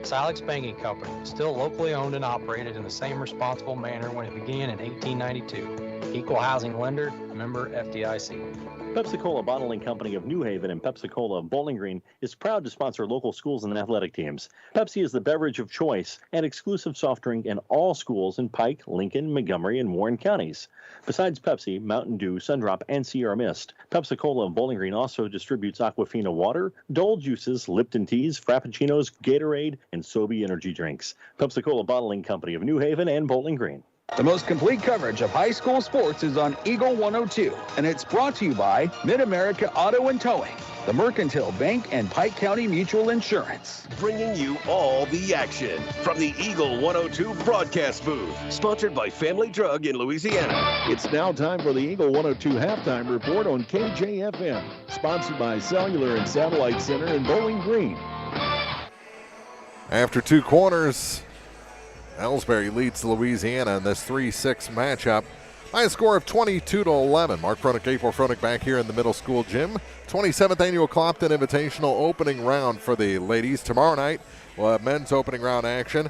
Silex Banking Company, still locally owned and operated in the same responsible manner when it began in 1892. Equal housing lender, member FDIC. Pepsi-Cola Bottling Company of New Haven and Pepsi-Cola of Bowling Green is proud to sponsor local schools and athletic teams. Pepsi is the beverage of choice and exclusive soft drink in all schools in Pike, Lincoln, Montgomery, and Warren counties. Besides Pepsi, Mountain Dew, Sundrop, and Sierra Mist, Pepsi-Cola of Bowling Green also distributes Aquafina water, Dole juices, Lipton teas, Frappuccinos, Gatorade, and Sobe energy drinks. Pepsi-Cola Bottling Company of New Haven and Bowling Green. The most complete coverage of high school sports is on Eagle 102, and it's brought to you by Mid-America Auto and Towing, the Mercantile Bank, and Pike County Mutual Insurance. Bringing you all the action from the Eagle 102 broadcast booth, sponsored by Family Drug in Louisiana. It's now time for the Eagle 102 halftime report on KJFM, sponsored by Cellular and Satellite Center in Bowling Green. After 2 quarters, Elsberry leads Louisiana in this 3-6 matchup by a score of 22-11. Mark Froelich, April Froelich back here in the middle school gym. 27th annual Clopton Invitational opening round for the ladies. Tomorrow night we'll have men's opening round action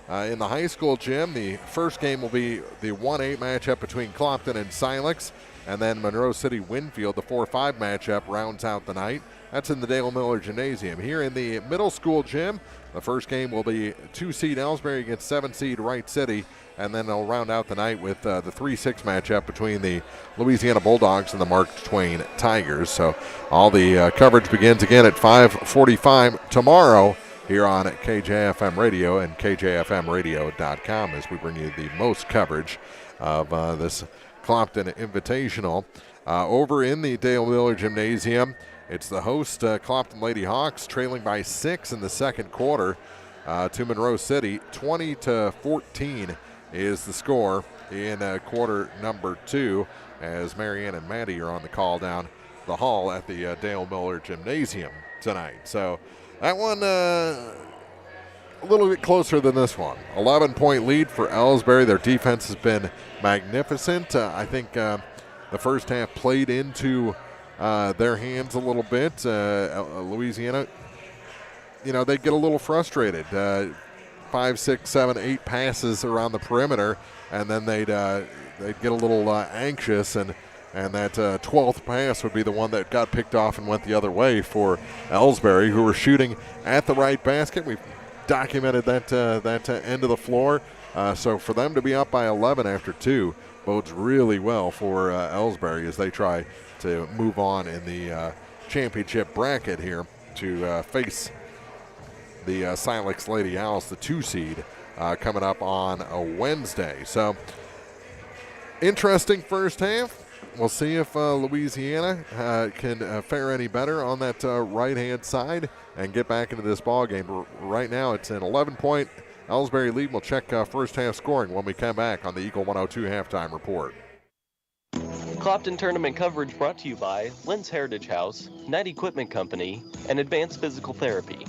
in the high school gym. The first game will be the 1-8 matchup between Clopton and Silex, and then Monroe City Winfield, the 4-5 matchup, rounds out the night. That's in the Dale Miller Gymnasium. Here in the middle school gym, the first game will be 2-seed Elsberry against 7-seed Wright City, and then they'll round out the night with the 3-6 matchup between the Louisiana Bulldogs and the Mark Twain Tigers. So all the coverage begins again at 5:45 tomorrow here on KJFM Radio and KJFMradio.com as we bring you the most coverage of this Clopton Invitational. Over in the Dale Miller Gymnasium, it's the host, Clopton Lady Hawks, trailing by 6 in the second quarter to Monroe City. 20-14 is the score in quarter number 2 as Marianne and Maddie are on the call down the hall at the Dale Miller Gymnasium tonight. So that one a little bit closer than this one. 11-point lead for Elsberry. Their defense has been magnificent. I think the first half played into their hands a little bit. Louisiana, they get a little frustrated. 5, 6, 7, 8 passes around the perimeter, and then they'd get a little anxious, and that 12th pass would be the one that got picked off and went the other way for Elsberry, who were shooting at the right basket. We've documented that end of the floor. So for them to be up by 11 after 2 bodes really well for Elsberry as they try to move on in the championship bracket here to face the Silex Lady Owls, the 2-seed, coming up on a Wednesday. So interesting first half. We'll see if Louisiana can fare any better on that right-hand side and get back into this ball game. Right now it's an 11-point Elsberry lead. We'll check first half scoring when we come back on the Eagle 102 halftime report. Clopton Tournament coverage brought to you by Lynn's Heritage House, Knight Equipment Company, and Advanced Physical Therapy.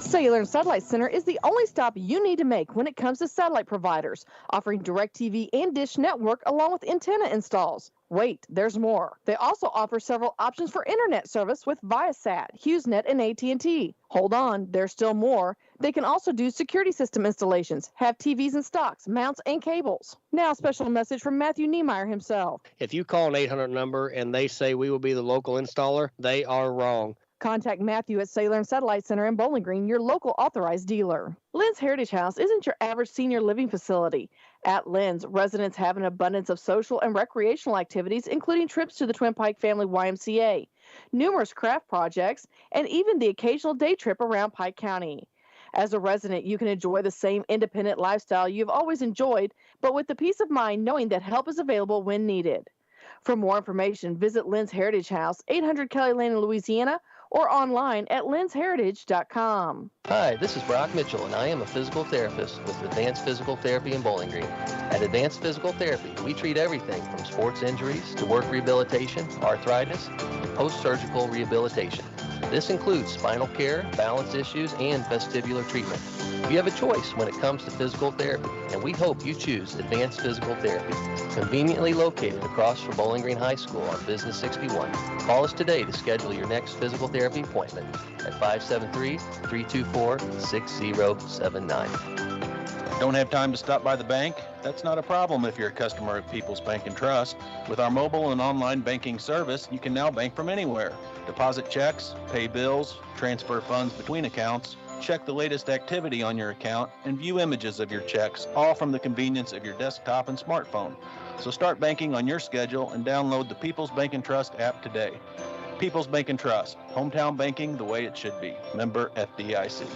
Cellular and Satellite Center is the only stop you need to make when it comes to satellite providers, offering DirecTV and Dish Network along with antenna installs. Wait, there's more. They also offer several options for internet service with Viasat, HughesNet, and AT&T. Hold on, there's still more. They can also do security system installations, have TVs in stocks, mounts, and cables. Now, a special message from Matthew Niemeyer himself. If you call an 800 number and they say we will be the local installer, they are wrong. Contact Matthew at Cellular and Satellite Center in Bowling Green, your local authorized dealer. Lynn's Heritage House isn't your average senior living facility. At Lynn's, residents have an abundance of social and recreational activities, including trips to the Twin Pike Family YMCA, numerous craft projects, and even the occasional day trip around Pike County. As a resident, you can enjoy the same independent lifestyle you've always enjoyed, but with the peace of mind knowing that help is available when needed. For more information, visit Lynn's Heritage House, 800 Kelly Lane in Louisiana, or online at linsheritage.com. Hi, this is Brock Mitchell, and I am a physical therapist with Advanced Physical Therapy in Bowling Green. At Advanced Physical Therapy, we treat everything from sports injuries to work rehabilitation, arthritis, and post-surgical rehabilitation. This includes spinal care, balance issues, and vestibular treatment. You have a choice when it comes to physical therapy, and we hope you choose Advanced Physical Therapy. Conveniently located across from Bowling Green High School on Business 61. Call us today to schedule your next physical therapy appointment at 573-324-6079. Don't have time to stop by the bank? That's not a problem if you're a customer of People's Bank and Trust. With our mobile and online banking service, you can now bank from anywhere. Deposit checks, pay bills, transfer funds between accounts, check the latest activity on your account, and view images of your checks, all from the convenience of your desktop and smartphone. So start banking on your schedule and download the People's Bank and Trust app today. People's Bank and Trust, hometown banking the way it should be. Member FDIC.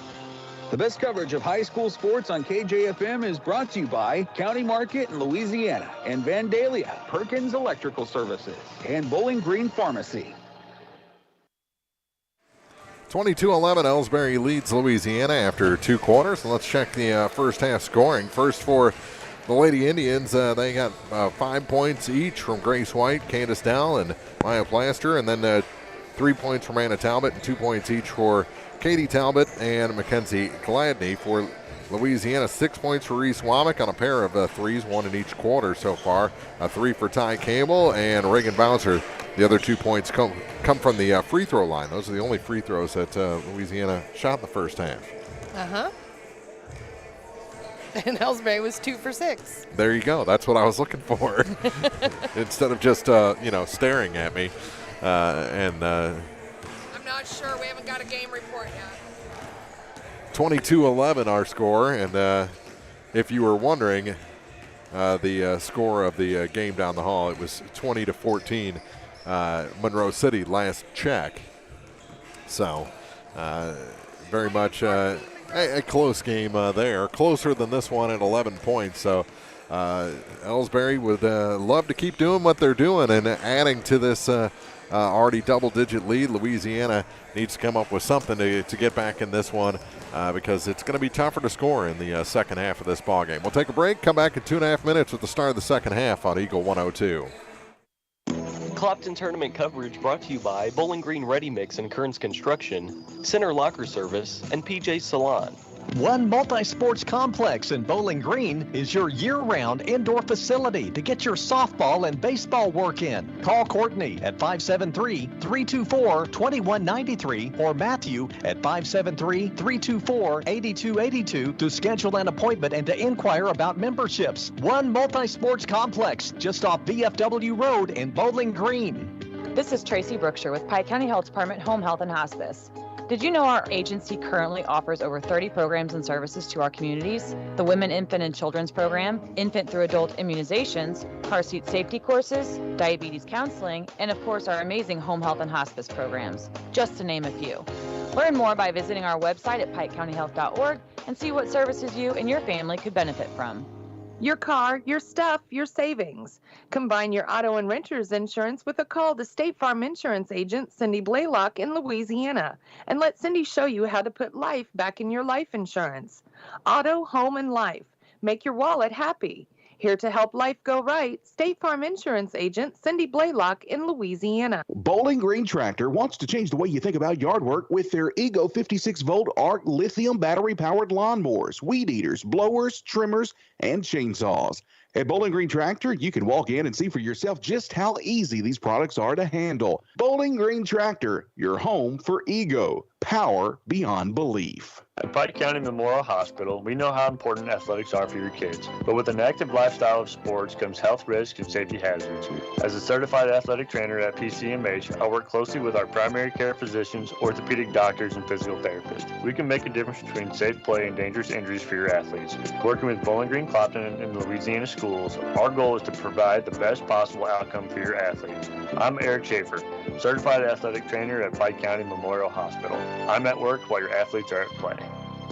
The best coverage of high school sports on KJFM is brought to you by County Market in Louisiana and Vandalia, Perkins Electrical Services, and Bowling Green Pharmacy. 22-11, Elsberry leads Louisiana after 2 quarters. Let's check the first half scoring. First for the Lady Indians, they got 5 points each from Grace White, Candace Dowell, and Maya Plaster, and then 3 points from Anna Talbot and 2 points each for Katie Talbot and Mackenzie Gladney. For Louisiana, 6 points for Reese Womack on a pair of threes, 1 in each quarter so far. A 3 for Ty Cable and Reagan Bowser. The other 2 points come from the free throw line. Those are the only free throws that Louisiana shot in the first half. Uh-huh. And Elsberry was 2 for 6. There you go. That's what I was looking for. Instead of just, staring at me. I'm not sure. We haven't got a game report yet. 22-11 our score. And if you were wondering the score of the game down the hall, it was 20-14 Monroe City last check. So very much a close game there. Closer than this one at 11 points. So Elsberry would love to keep doing what they're doing and adding to this already double-digit lead. Louisiana needs to come up with something to get back in this one because it's going to be tougher to score in the second half of this ballgame. We'll take a break, come back in 2.5 minutes with the start of the second half on Eagle 102. Clopton tournament coverage brought to you by Bowling Green Ready Mix and Kearns Construction, Center Locker Service, and PJ Salon. One multi-sports complex in Bowling Green is your year-round indoor facility to get your softball and baseball work in. Call Courtney at 573-324-2193 or Matthew at 573-324-8282 to schedule an appointment and to inquire about memberships. One multi-sports complex just off VFW Road in Bowling Green. This is Tracy Brookshire with Pike County Health Department Home Health and Hospice. Did you know our agency currently offers over 30 programs and services to our communities? The Women, Infant, and Children's Program, infant through adult immunizations, car seat safety courses, diabetes counseling, and of course our amazing home health and hospice programs, just to name a few. Learn more by visiting our website at pikecountyhealth.org and see what services you and your family could benefit from. Your car, your stuff, your savings. Combine your auto and renter's insurance with a call to State Farm Insurance agent Cindy Blaylock in Louisiana and let Cindy show you how to put life back in your life insurance. Auto, home, and life. Make your wallet happy. Here to help life go right, State Farm Insurance agent Cindy Blaylock in Louisiana. Bowling Green Tractor wants to change the way you think about yard work with their Ego 56-volt ARC lithium battery-powered lawnmowers, weed eaters, blowers, trimmers, and chainsaws. At Bowling Green Tractor, you can walk in and see for yourself just how easy these products are to handle. Bowling Green Tractor, your home for Ego. Power beyond belief. At Pike County Memorial Hospital, we know how important athletics are for your kids. But with an active lifestyle of sports comes health risks and safety hazards. As a certified athletic trainer at PCMH, I work closely with our primary care physicians, orthopedic doctors, and physical therapists. We can make a difference between safe play and dangerous injuries for your athletes. Working with Bowling Green, Clopton, and Louisiana schools, our goal is to provide the best possible outcome for your athletes. I'm Eric Schaefer, certified athletic trainer at Pike County Memorial Hospital. I'm at work while your athletes are at play.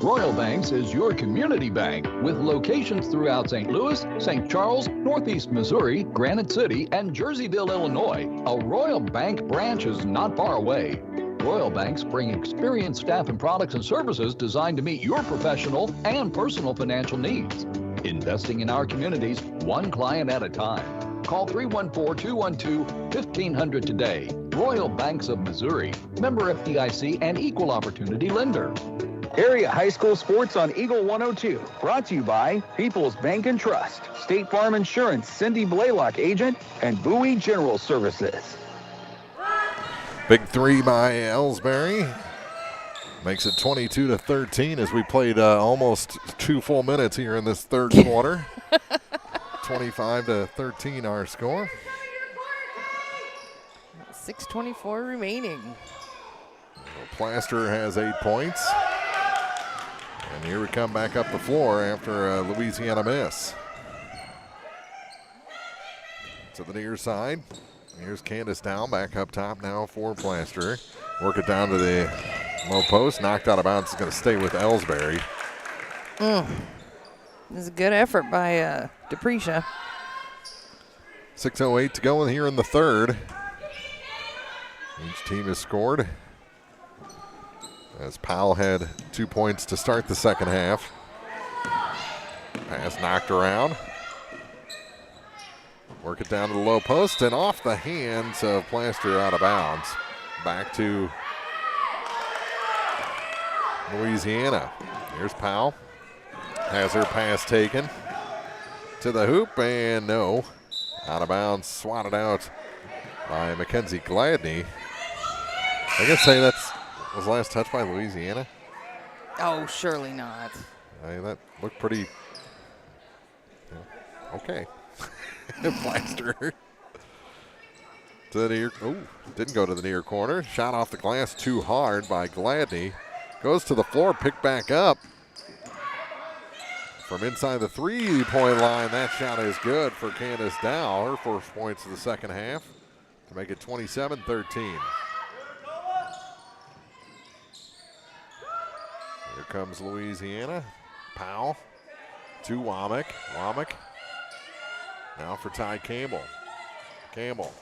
Royal Banks is your community bank with locations throughout St. Louis, St. Charles, Northeast Missouri, Granite City, and Jerseyville, Illinois. A Royal Bank branch is not far away. Royal Banks bring experienced staff and products and services designed to meet your professional and personal financial needs. Investing in our communities, one client at a time. Call 314-212-1500 today. Royal Banks of Missouri, member FDIC and equal opportunity lender. Area high school sports on Eagle 102. Brought to you by People's Bank and Trust, State Farm Insurance, Cindy Blaylock agent, and Bowie General Services. Big three by Elsberry. Makes it 22-13 as we played almost 2 full minutes here in this third quarter. 25-13 our score. 6:24 remaining. Plaster has 8 points. And here we come back up the floor after a Louisiana miss. To the near side. Here's Candace Dow back up top now for Plaster. Work it down to the low post. Knocked out of bounds. Is going to stay with Elsberry. This is a good effort by Deprecia. 6:08 to go here in the third. Each team has scored. As Powell had 2 points to start the second half. Pass knocked around. Work it down to the low post and off the hands of Plaster out of bounds. Back to Louisiana. Here's Powell. Has her pass taken to the hoop and no. Out of bounds, swatted out by Mackenzie Gladney. I guess say that was last touch by Louisiana. Oh, surely not. That looked pretty okay. Plaster to the near. Oh, didn't go to the near corner. Shot off the glass too hard by Gladney. Goes to the floor, picked back up from inside the 3-point line. That shot is good for Candace Dow. Her first points of the second half to make it 27-13. Here comes Louisiana. Powell to Womack. Womack now for Ty Campbell. Campbell,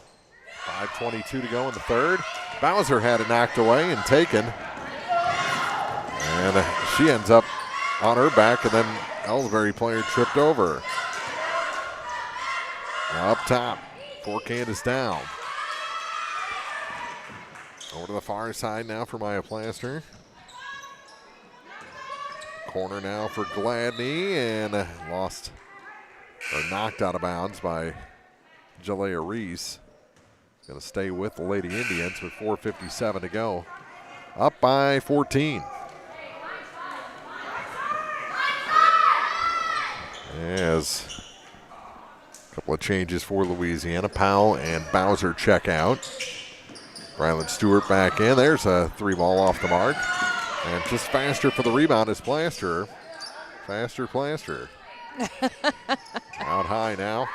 5:22 to go in the third. Bowser had it knocked away and taken. And she ends up on her back, and then Elsberry player tripped over her. Now up top for Candace Dow. Over to the far side now for Maya Plaster. Corner now for Gladney, and lost or knocked out of bounds by Jalea Reese. Going to stay with the Lady Indians with 4:57 to go. Up by 14. As a couple of changes for Louisiana. Powell and Bowser check out. Ryland Stewart back in. There's a 3-ball off the mark. And just faster for the rebound is Plaster. Faster Plaster. Out high now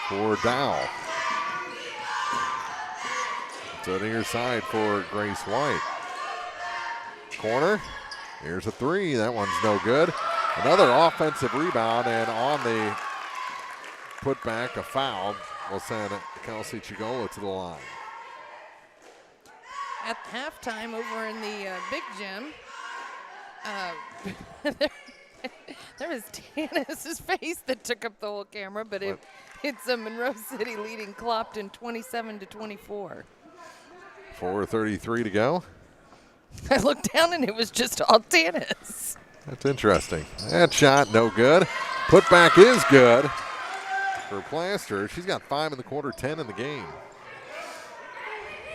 for Dow. To the near side for Grace White. Corner. Here's a 3. That one's no good. Another offensive rebound, and on the putback, a foul will send Kelsey Chigola to the line. At halftime over in the big gym, there was Tanis's face that took up the whole camera, but it's Monroe City leading Clopton 27-24. 4:33 to go. I looked down and it was just all Tanis. That's interesting. That shot, no good. Putback is good for Plaster. She's got 5 in the quarter, 10 in the game.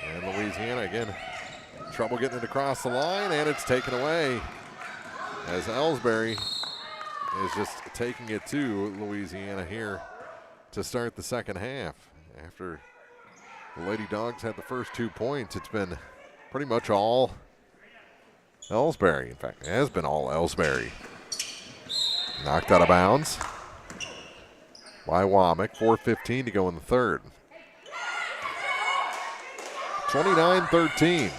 And Louisiana, again, trouble getting it across the line, and it's taken away as Elsberry is just taking it to Louisiana here to start the second half. After the Lady Dogs had the first 2 points, it's been pretty much all Elsberry. In fact, it has been all Elsberry. Knocked out of bounds by Womack. 4:15 to go in the third. 29-13.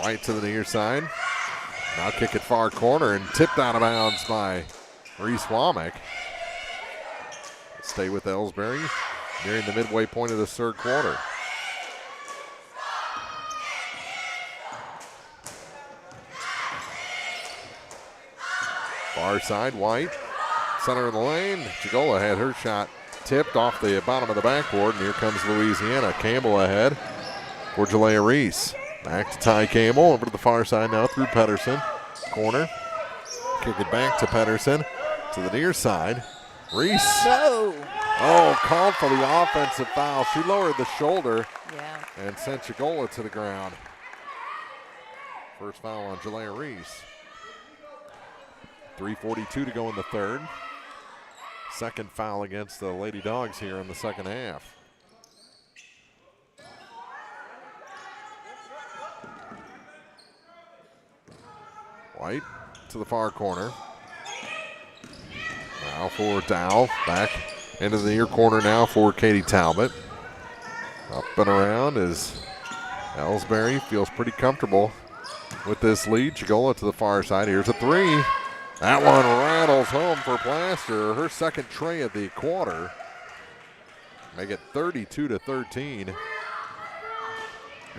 White to the near side. Now kick it far corner and tipped out of bounds by Reese Womack. Stay with Elsberry nearing the midway point of the third quarter. Far side, White. Center of the lane. Chigola had her shot tipped off the bottom of the backboard, and here comes Louisiana. Campbell ahead for Jalea Reese. Back to Ty Campbell, over to the far side now through Pedersen. Corner. Kick it back to Pedersen. To the near side. Reese. No. Oh, called for the offensive foul. She lowered the shoulder Yeah. and sent Chigola to the ground. First foul on Jalea Reese. 3:42 to go in the third. Second foul against the Lady Dogs here in the second half. White to the far corner. Now for Dow. Back into the near corner now for Katie Talbot. Up and around is Elsberry. Feels pretty comfortable with this lead. Chigola to the far side. Here's a three. That one rattles home for Plaster. Her second tray of the quarter. Make it 32-13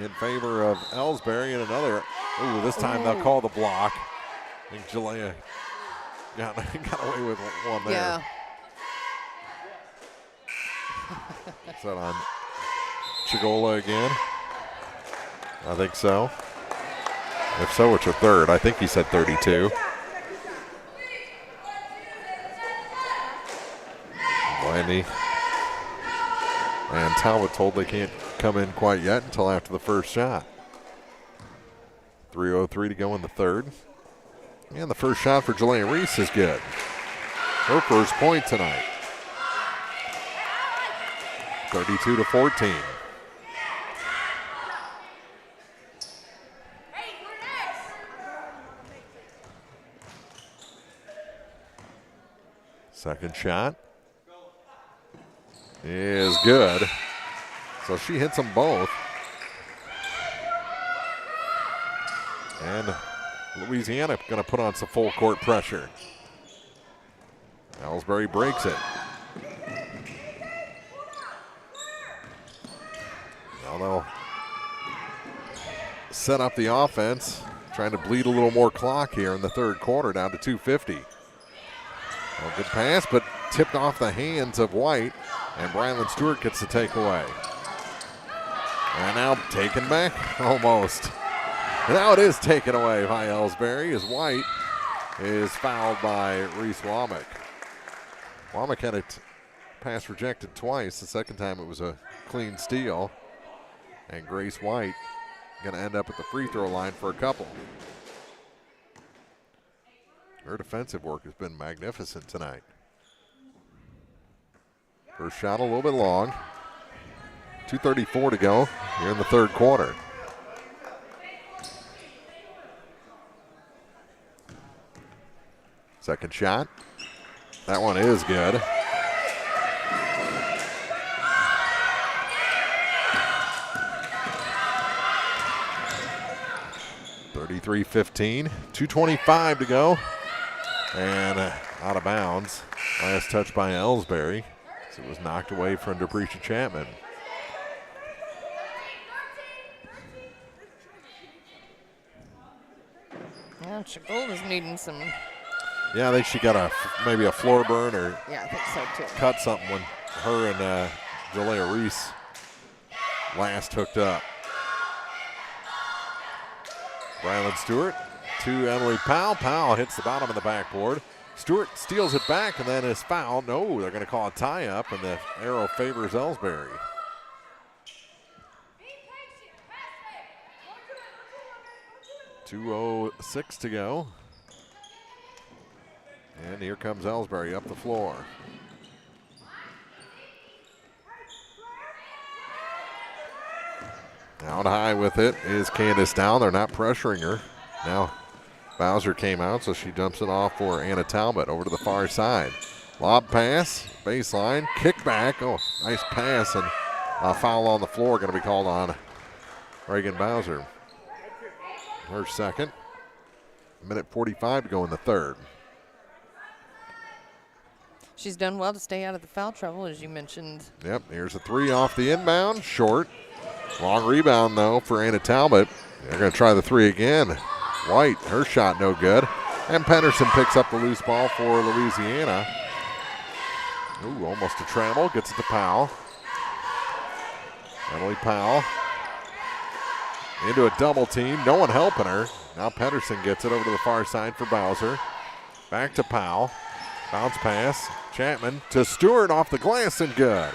in favor of Elsberry. And another, ooh, this time they'll call the block. I think Jalea got away with one there. Yeah. Is that on Chigola again? I think so. If so, it's her third. I think he said 32. Blandy and Talbot told they can't come in quite yet until after the first shot. 3:03 to go in the third. And the first shot for Jalea Reese is good. Her first point tonight. 32-14. Second shot is good. So she hits them both. And Louisiana going to put on some full court pressure. Elsberry breaks it. Now they'll set up the offense, trying to bleed a little more clock here in the third quarter, down to 2:50. Well, good pass, but tipped off the hands of White, and Brylan Stewart gets the takeaway. And now taken back, almost. Now it is taken away by Elsberry as White is fouled by Reese Womack. Womack had it pass rejected twice. The second time it was a clean steal. And Grace White going to end up at the free throw line for a couple. Her defensive work has been magnificent tonight. First shot a little bit long. 2:34 to go here in the third quarter. Second shot. That one is good. (33-15). 2:25 to go. And out of bounds. Last touch by Elsberry. So it was knocked away from Deprecia Chapman. Yeah, Chigola's needing some. Yeah, I think she got maybe a floor burn or Yeah, I think so too. cut something when her and Jalea Reese last hooked up. Brylan Stewart to Emily Powell. Powell hits the bottom of the backboard. Stewart steals it back and then is fouled. No, they're going to call a tie-up, and the arrow favors Elsberry. .206 to go. And here comes Elsberry up the floor. Out high with it is Candace Down. They're not pressuring her. Now Bowser came out, so she dumps it off for Anna Talbot over to the far side. Lob pass, baseline, kick back. Oh, nice pass, and a foul on the floor going to be called on Reagan Bowser. Her second. 1:45 to go in the third. She's done well to stay out of the foul trouble, as you mentioned. Yep, here's a three off the inbound, short. Long rebound, though, for Anna Talbot. They're going to try the three again. White, her shot no good. And Pedersen picks up the loose ball for Louisiana. Ooh, almost a travel, gets it to Powell. Emily Powell into a double team, no one helping her. Now Pedersen gets it over to the far side for Bowser. Back to Powell. Bounce pass, Chapman to Stewart off the glass and good.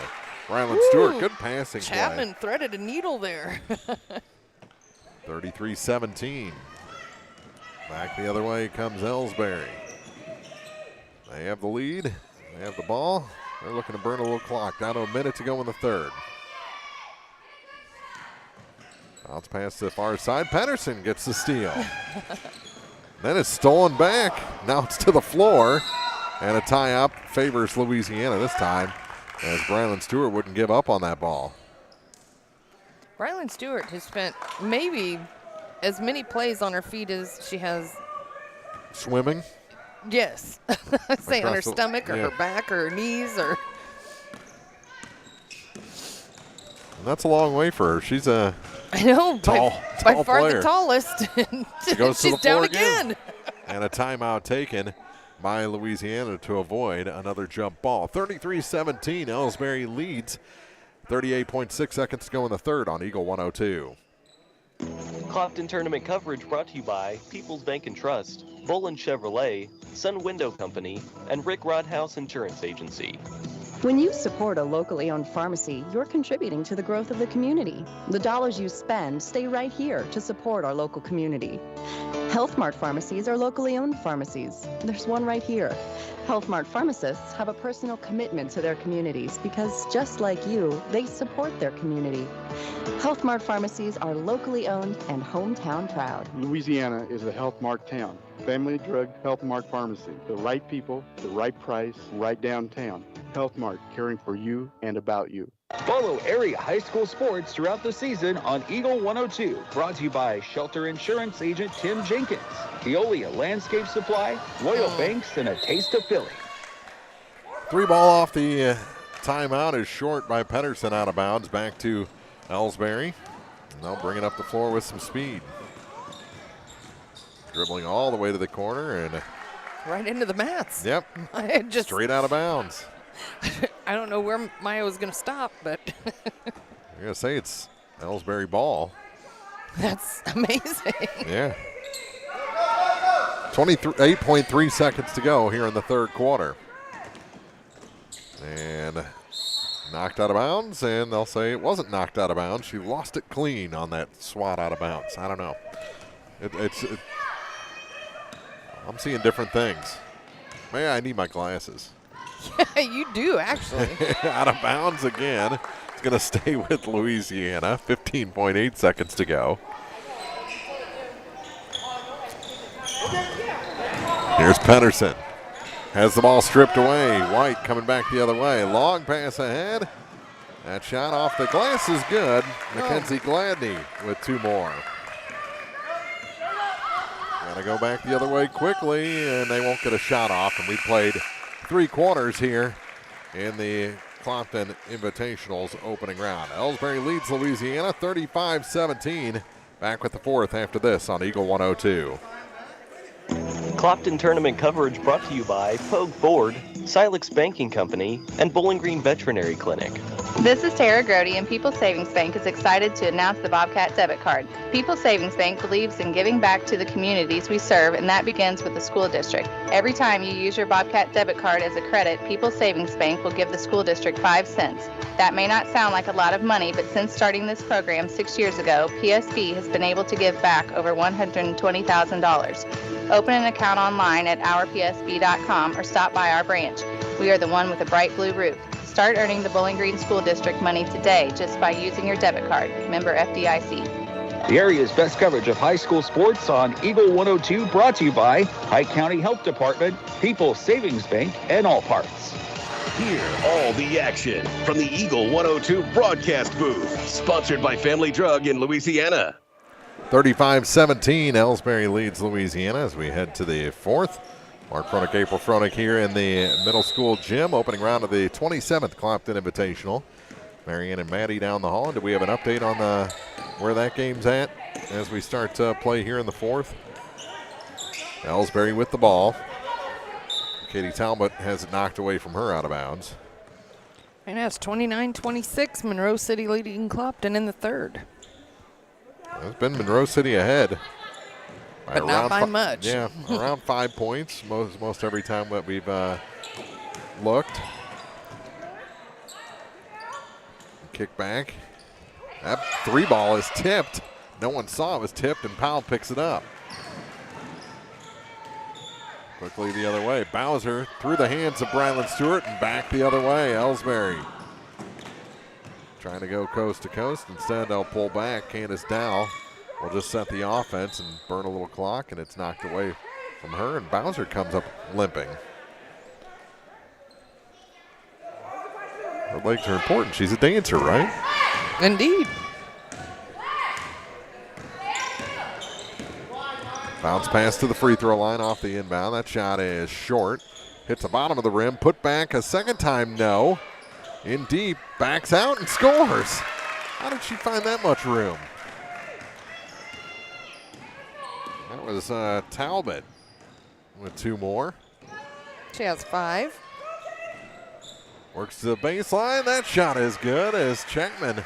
Ryland Stewart, good passing Chapman threaded a needle there. 33-17. Back the other way comes Elsberry. They have the lead. They have the ball. They're looking to burn a little clock. Down to a minute to go in the third. Bounce pass to the far side. Patterson gets the steal. Then it's stolen back. Now it's to the floor. And a tie-up favors Louisiana this time, as Ryland Stewart wouldn't give up on that ball. Ryland Stewart has spent maybe as many plays on her feet as she has. Swimming? Yes. Say on her stomach or her back or her knees or. And that's a long way for her. She's a I know, tall by far player. the tallest. She goes to She's the floor down again. And a timeout taken by Louisiana to avoid another jump ball. 33-17, Elsberry leads. 38.6 seconds to go in the third on Eagle 102. Clopton tournament coverage brought to you by People's Bank and Trust, Bolin Chevrolet, Sun Window Company, and Rick Rodhouse Insurance Agency. When you support a locally owned pharmacy, you're contributing to the growth of the community. The dollars you spend stay right here to support our local community. Health Mart pharmacies are locally owned pharmacies. There's one right here. Health Mart pharmacists have a personal commitment to their communities because, just like you, they support their community. Health Mart pharmacies are locally owned and hometown proud. Louisiana is a Health Mart town. Family Drug Health Mart Pharmacy. The right people, the right price, right downtown. Health Mart, caring for you and about you. Follow area high school sports throughout the season on Eagle 102. Brought to you by Shelter Insurance Agent Tim Jenkins, Keolia Landscape Supply, Royal Banks, and a taste of Philly. 3 ball off the timeout is short by Pedersen out of bounds. Back to Elsberry. And they'll bring it up the floor with some speed. Dribbling all the way to the corner and right into the mats. Yep. Just straight out of bounds. I don't know where Maya was going to stop, but I'm going to say it's Elsberry ball. That's amazing. Yeah. 8.3 seconds to go here in the third quarter. And knocked out of bounds, and they'll say it wasn't knocked out of bounds. She lost it clean on that swat out of bounds. I don't know. I'm seeing different things. Man, I need my glasses. Yeah, you do, actually. Out of bounds again. It's going to stay with Louisiana. 15.8 seconds to go. Here's Pedersen. Has the ball stripped away. White coming back the other way. Long pass ahead. That shot off the glass is good. Mackenzie Gladney with 2 more. Got to go back the other way quickly, and they won't get a shot off. And we played 3 quarters here in the Clopton Invitational's opening round. Elsberry leads Louisiana 35-17. Back with the fourth after this on Eagle 102. Clopton tournament coverage brought to you by Pogue Ford, Silex Banking Company, and Bowling Green Veterinary Clinic. This is Tara Grody, and People's Savings Bank is excited to announce the Bobcat debit card. People's Savings Bank believes in giving back to the communities we serve, and that begins with the school district. Every time you use your Bobcat debit card as a credit, People's Savings Bank will give the school district 5 cents. That may not sound like a lot of money, but since starting this program 6 years ago, PSB has been able to give back over $120,000. Open an account online at ourpsb.com or stop by our branch. We are the one with a bright blue roof. Start earning the Bowling Green School District money today just by using your debit card. Member FDIC. The area's best coverage of high school sports on Eagle 102, brought to you by Pike County Health Department, People's Savings Bank, and All Parts. Hear all the action from the Eagle 102 broadcast booth. Sponsored by Family Drug in Louisiana. 35-17, Elsberry leads Louisiana as we head to the fourth. Mark Froelich, April Froelich here in the middle school gym, opening round of the 27th Clopton Invitational. Marianne and Maddie down the hall. And do we have an update on where that game's at as we start play here in the fourth? Elsberry with the ball. Katie Talbot has it knocked away from her out of bounds. And it's 29-26, Monroe City leading Clopton in the third. It's been Monroe City ahead. But not by much. Yeah, around 5 points most every time that we've looked. Kick back. That 3 ball is tipped. No one saw it was tipped, and Powell picks it up. Quickly the other way. Bowser through the hands of Brylan Stewart and back the other way. Elsberry trying to go coast to coast. Instead, they'll pull back. Candace Dow will just set the offense and burn a little clock, and it's knocked away from her, and Bowser comes up limping. Her legs are important. She's a dancer, right? Indeed. Bounce pass to the free throw line off the inbound. That shot is short. Hits the bottom of the rim. Put back a second time, no. In deep, backs out and scores. How did she find that much room? That was Talbot with 2 more. She has 5. Works to the baseline. That shot is good as Chapman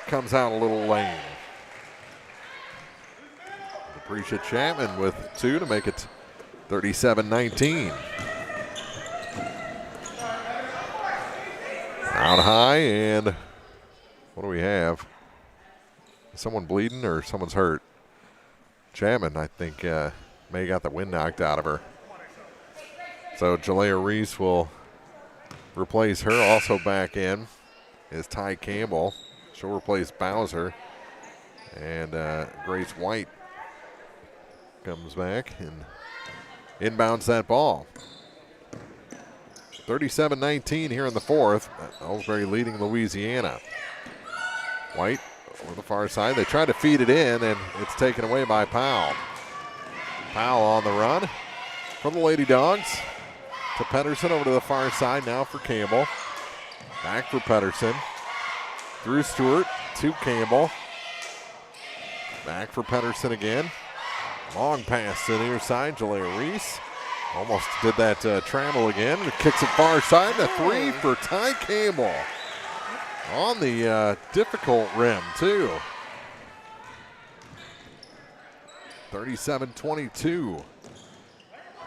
comes out a little lame. Appreciate Chapman with 2 to make it 37-19. Out high, and what do we have? Is someone bleeding or someone's hurt? Chapman, I think, may have got the wind knocked out of her. So Jalea Reese will replace her. Also back in is Ty Campbell. She'll replace Bowser. And Grace White comes back and inbounds that ball. 37-19 here in the 4th. Elsberry leading Louisiana. White over the far side. They try to feed it in, and it's taken away by Powell. Powell on the run from the Lady Dogs to Pedersen over to the far side now for Campbell. Back for Pedersen. Through Stewart to Campbell. Back for Pedersen again. Long pass to the near side. Jalea Reese almost did that travel again. Kicks it far side. A 3 for Ty Campbell. On the difficult rim, too. 37-22.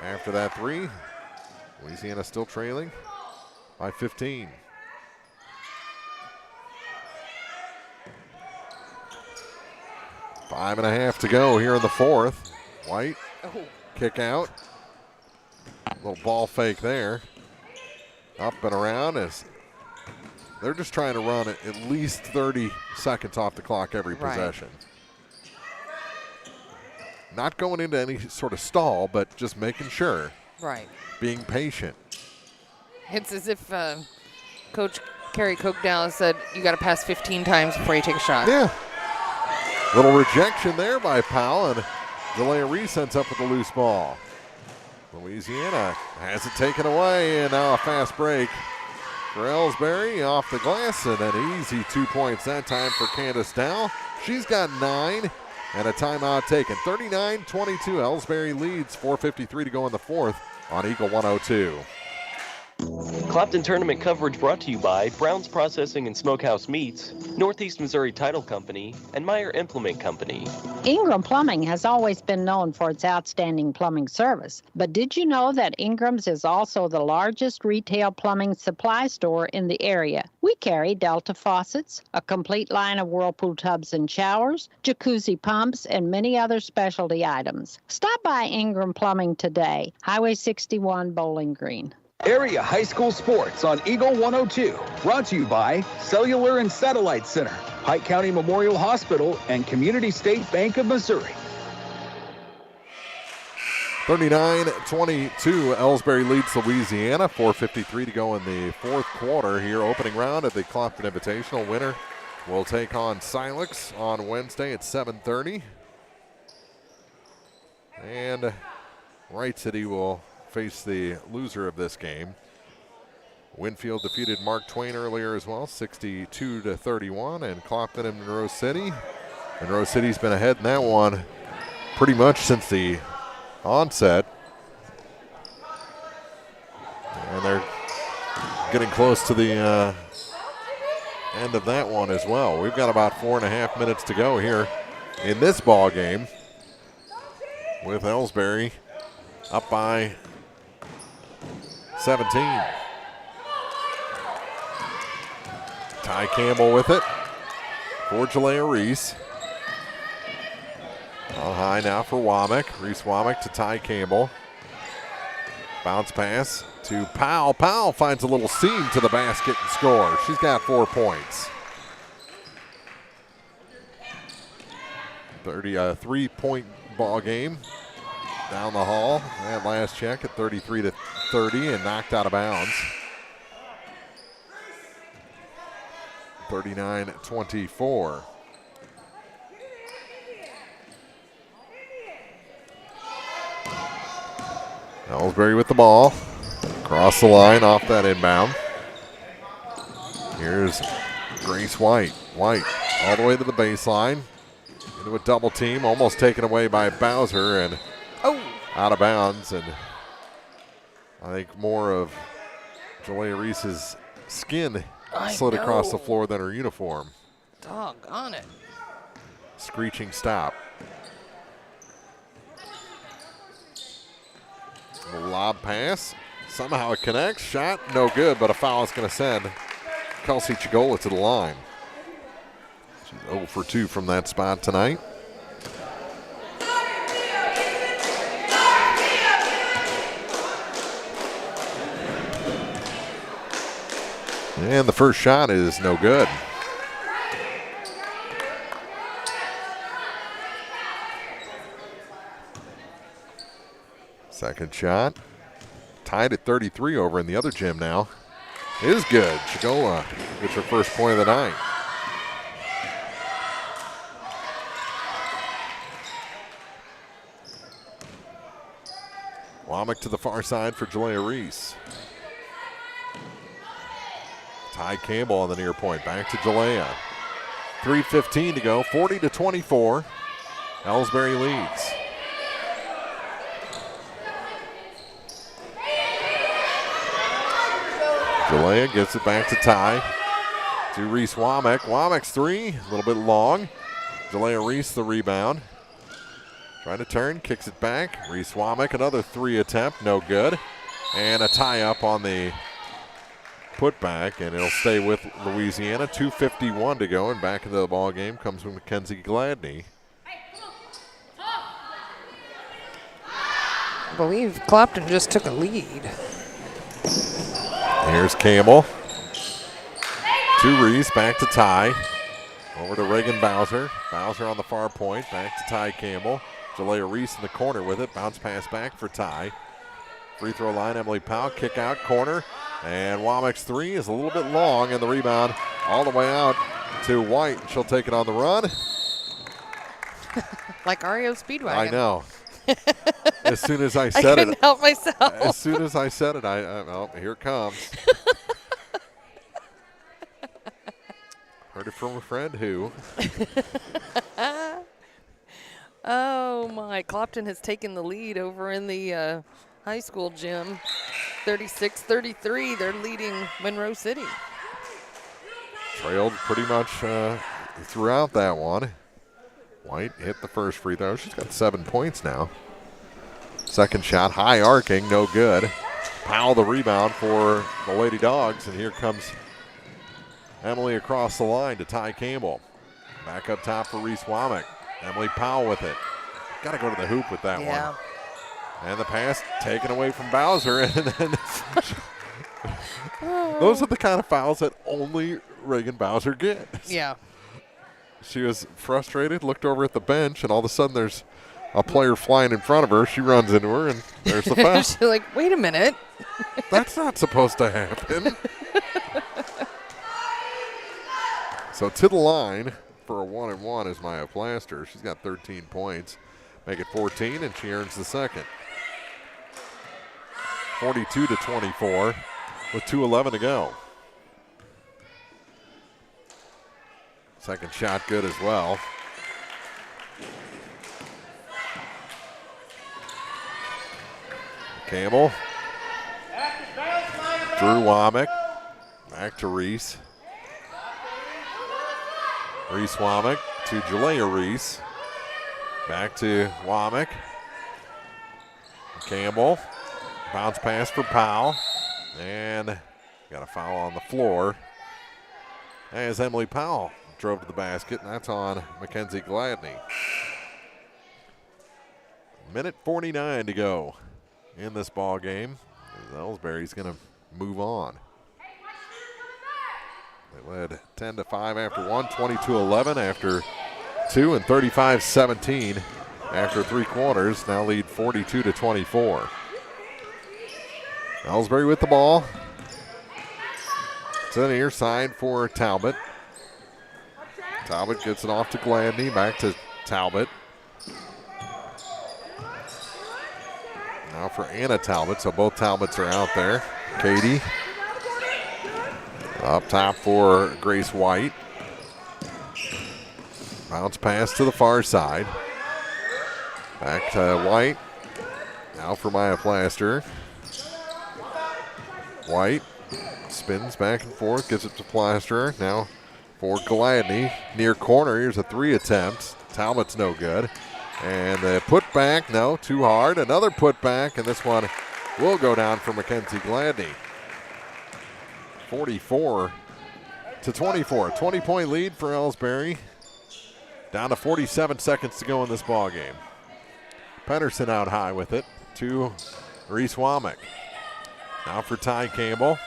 After that 3, Louisiana still trailing by 15. Five and a half to go here in the 4th. White, kick out. Little ball fake there. Up and around as they're just trying to run at least 30 seconds off the clock every possession. Not going into any sort of stall, but just making sure. Right. Being patient. It's as if Coach Kerry Kochdown said, you got to pass 15 times before you take a shot. Yeah. Little rejection there by Powell, and Jalea Reese ends up with the loose ball. Louisiana has it taken away, and now a fast break for Elsberry off the glass, and an easy 2 points that time for Candace Dow. She's got 9, and a timeout taken. 39-22, Elsberry leads, 4:53 to go in the 4th on Eagle 102. Clopton tournament coverage brought to you by Brown's Processing and Smokehouse Meats, Northeast Missouri Title Company, and Meyer Implement Company. Ingram Plumbing has always been known for its outstanding plumbing service. But did you know that Ingram's is also the largest retail plumbing supply store in the area? We carry Delta faucets, a complete line of Whirlpool tubs and showers, jacuzzi pumps, and many other specialty items. Stop by Ingram Plumbing today, Highway 61, Bowling Green. Area High School Sports on Eagle 102. Brought to you by Cellular and Satellite Center, Pike County Memorial Hospital, and Community State Bank of Missouri. 39-22, Elsberry leads Louisiana. 4:53 to go in the 4th quarter here. Opening round at the Clopton Invitational. Winner will take on Silex on Wednesday at 7:30. And Wright City will face the loser of this game. Winfield defeated Mark Twain earlier as well, 62-31, and Clopton and Monroe City. Monroe City's been ahead in that one pretty much since the onset. And they're getting close to the end of that one as well. We've got about 4.5 minutes to go here in this ball game, with Elsberry up by 17. Ty Campbell with it for Jalea Reese. On high now for Womack. Reese Womack to Ty Campbell. Bounce pass to Powell. Powell finds a little seam to the basket and scores. She's got 4 points. 3-point ball game down the hall. That last check at 33-30 and knocked out of bounds. 39-24. Elsberry with the ball. Across the line off that inbound. Here's Grace White. White all the way to the baseline. Into a double team, almost taken away by Bowser and out of bounds. And I think more of Jalea Reese's skin slid across the floor than her uniform. Doggone it. Screeching stop. Lob pass. Somehow it connects. Shot no good, but a foul is going to send Kelsey Chigola to the line. She's 0 for 2 from that spot tonight. And the first shot is no good. Second shot. Tied at 33 over in the other gym now. Is good. Chigola gets her first point of the night. Womack to the far side for Jalea Reese. Ty Campbell on the near point. Back to Jalea. 3:15 to go. 40-24. Elsberry leads. Jalea gets it back to Ty. To Reese Womack. Womack's three. A little bit long. Jalea Reese the rebound. Trying to turn. Kicks it back. Reese Womack another three attempt. No good. And a tie up on the putback, and it'll stay with Louisiana. 2:51 to go, and back into the ball game comes from Mackenzie Gladney. I believe Clopton just took a lead. Here's Campbell. To Reese, back to Ty. Over to Reagan Bowser. Bowser on the far point, back to Ty Campbell. Jalea Reese in the corner with it. Bounce pass back for Ty. Free throw line, Emily Powell. Kick out, corner. And Womack's three is a little bit long, and the rebound all the way out to White. She'll take it on the run. Like REO Speedwagon. I know. As soon as I said I couldn't help myself. As soon as I said it, oh, here it comes. Heard it from a friend who. Oh, my. Clopton has taken the lead over in the high school gym. 36-33. They're leading Monroe City. Trailed pretty much throughout that one. White hit the first free throw. She's got 7 points now. Second shot, high arcing, no good. Powell the rebound for the Lady Dogs, and here comes Emily across the line to Ty Campbell. Back up top for Reese Womack. Emily Powell with it. Got to go to the hoop with that one. And the pass taken away from Bowser. And then those are the kind of fouls that only Reagan Bowser gets. Yeah. She was frustrated, looked over at the bench, and all of a sudden there's a player flying in front of her. She runs into her, and there's the foul. She's like, wait a minute. That's not supposed to happen. So to the line for a 1-and-1 is Maya Plaster. She's got 13 points. Make it 14, and she earns the second. 42-24 with 2:11 to go. Second shot good as well. Campbell. Drew Womack. Back to Reese. Reese Womack to Jalea Reese. Back to Womack. Campbell. Bounce pass for Powell. And got a foul on the floor. as Emily Powell drove to the basket, and that's on Mackenzie Gladney. 1:49 to go in this ball game. Elsberry's going to move on. They led 10-5 after one, 22-11 after two, and 35-17 after three quarters. Now lead 42-24. Elsberry with the ball. It's on the near side for Talbot. Talbot gets it off to Gladney, back to Talbot. Now for Anna Talbot, so both Talbots are out there. Katie up top for Grace White. Bounce pass to the far side. Back to White. Now for Maya Plaster. White spins back and forth, gives it to Plaster. Now for Gladney, near corner. Here's a three attempt. Talbot's no good. And the putback, no, too hard. Another putback, and this one will go down for Mackenzie Gladney. 44-24, 20-point lead for Elsberry. Down to 47 seconds to go in this ball game. Pedersen out high with it to Reese Womack. Now for Ty Campbell.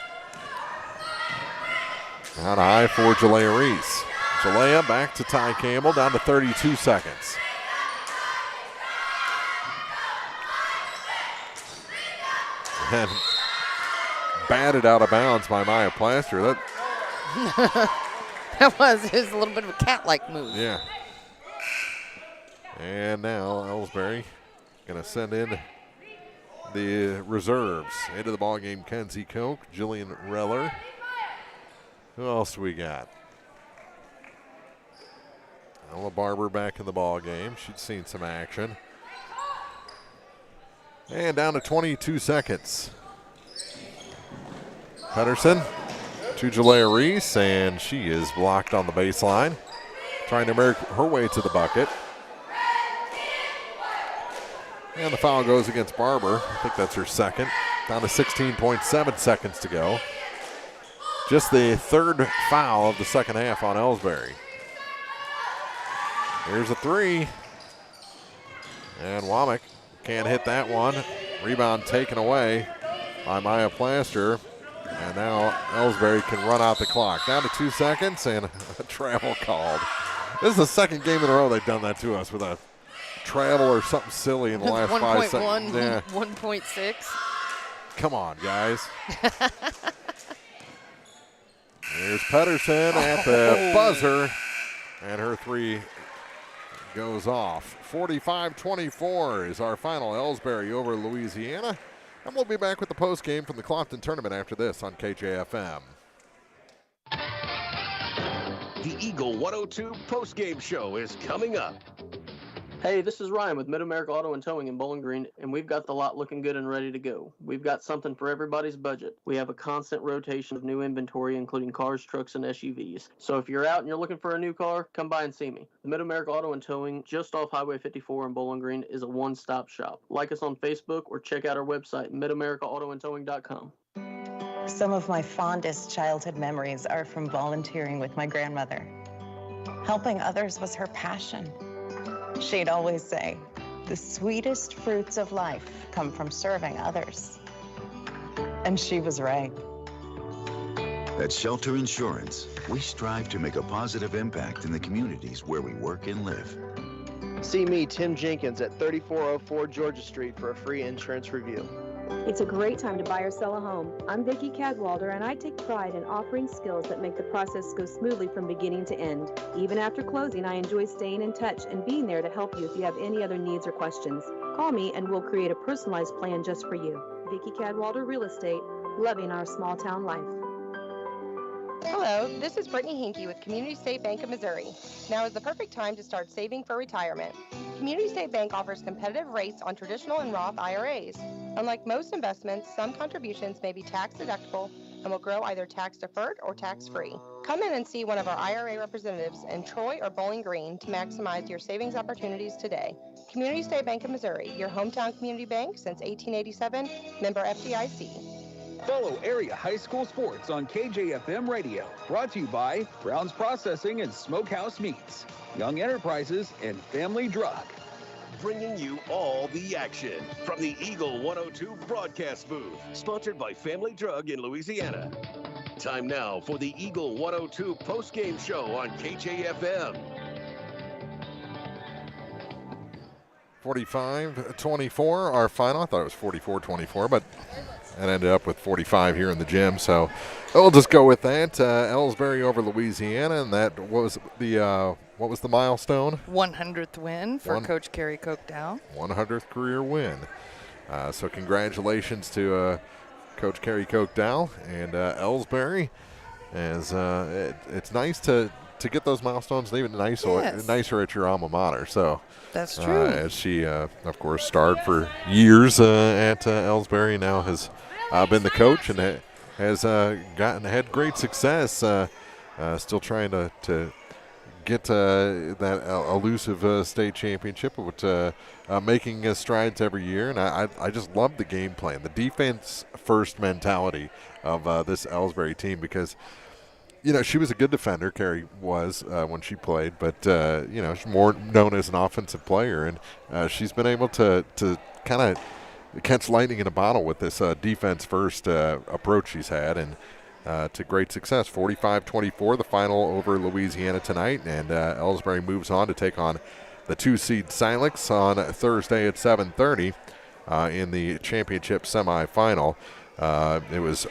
Out high for Jalea Reese. Jalea back to Ty Campbell, down to 32 seconds. And batted out of bounds by Maya Plaster. That was a little bit of a cat-like move. Yeah. And now Elsberry going to send in the reserves. Into the ballgame, Kenzie Koch, Jillian Reller. Who else we got? Ella Barber back in the ballgame. She'd seen some action. And down to 22 seconds. Pedersen to Jalea Reese, and she is blocked on the baseline. Trying to make her way to the bucket. And the foul goes against Barber. I think that's her second. Down to 16.7 seconds to go. Just the third foul of the second half on Elsberry. Here's a three. And Womack can't hit that one. Rebound taken away by Maya Plaster. And now Elsberry can run out the clock. Down to 2 seconds and a travel called. This is the second game in a row they've done that to us with a travel or something silly in the last 5 seconds. Yeah. 1.6. Come on, guys. There's Pedersen at the buzzer, and her three goes off. 45-24 is our final. Elsberry over Louisiana. And we'll be back with the postgame from the Clopton tournament after this on KJFM. The Eagle 102 postgame show is coming up. Hey, this is Ryan with Mid-America Auto and Towing in Bowling Green, and we've got the lot looking good and ready to go. We've got something for everybody's budget. We have a constant rotation of new inventory, including cars, trucks, and SUVs. So if you're out and you're looking for a new car, come by and see me. The Mid-America Auto and Towing, just off Highway 54 in Bowling Green, is a one-stop shop. Like us on Facebook or check out our website, midamericaautoandtowing.com. Some of my fondest childhood memories are from volunteering with my grandmother. Helping others was her passion. She'd always say, the sweetest fruits of life come from serving others. And she was right. At Shelter Insurance, we strive to make a positive impact in the communities where we work and live. See me, Tim Jenkins, at 3404 Georgia Street for a free insurance review. It's a great time to buy or sell a home. I'm Vicki Cadwalder, and I take pride in offering skills that make the process go smoothly from beginning to end. Even after closing, I enjoy staying in touch and being there to help you if you have any other needs or questions. Call me and we'll create a personalized plan just for you. Vicki Cadwalder Real Estate, loving our small town life. Hello, this is Brittany Hinkey with Community State Bank of Missouri. Now is the perfect time to start saving for retirement. Community State Bank offers competitive rates on traditional and Roth IRAs. Unlike most investments, some contributions may be tax deductible and will grow either tax deferred or tax free. Come in and see one of our IRA representatives in Troy or Bowling Green to maximize your savings opportunities today. Community State Bank of Missouri, your hometown community bank since 1887, member FDIC. Follow area high school sports on KJFM Radio. Brought to you by Brown's Processing and Smokehouse Meats, Young Enterprises, and Family Drug. Bringing you all the action from the Eagle 102 broadcast booth, sponsored by Family Drug in Louisiana. Time now for the Eagle 102 postgame show on KJFM. 45-24, our final. I thought it was 44-24, but it ended up with 45 here in the gym. So we'll just go with that. Elsberry over Louisiana, and that was the what was the milestone? 100th win for Coach Kerry Kochdow. 100th career win. So congratulations to Coach Kerry Kochdow and Elsberry. As it's nice to get those milestones, and even nicer at your alma mater. So that's true. As she, of course, starred for years at Elsberry, now has been the coach and has had great success. Still trying to get that elusive state championship, but making strides every year. And I just love the game plan, the defense-first mentality of this Elsberry team, because she was a good defender, Carrie was, when she played, but, she's more known as an offensive player, and she's been able to kind of catch lightning in a bottle with this defense-first approach she's had, and to great success. 45-24, the final over Louisiana tonight, and Elsberry moves on to take on the 2-seed Silex on Thursday at 7:30 in the championship semifinal. It was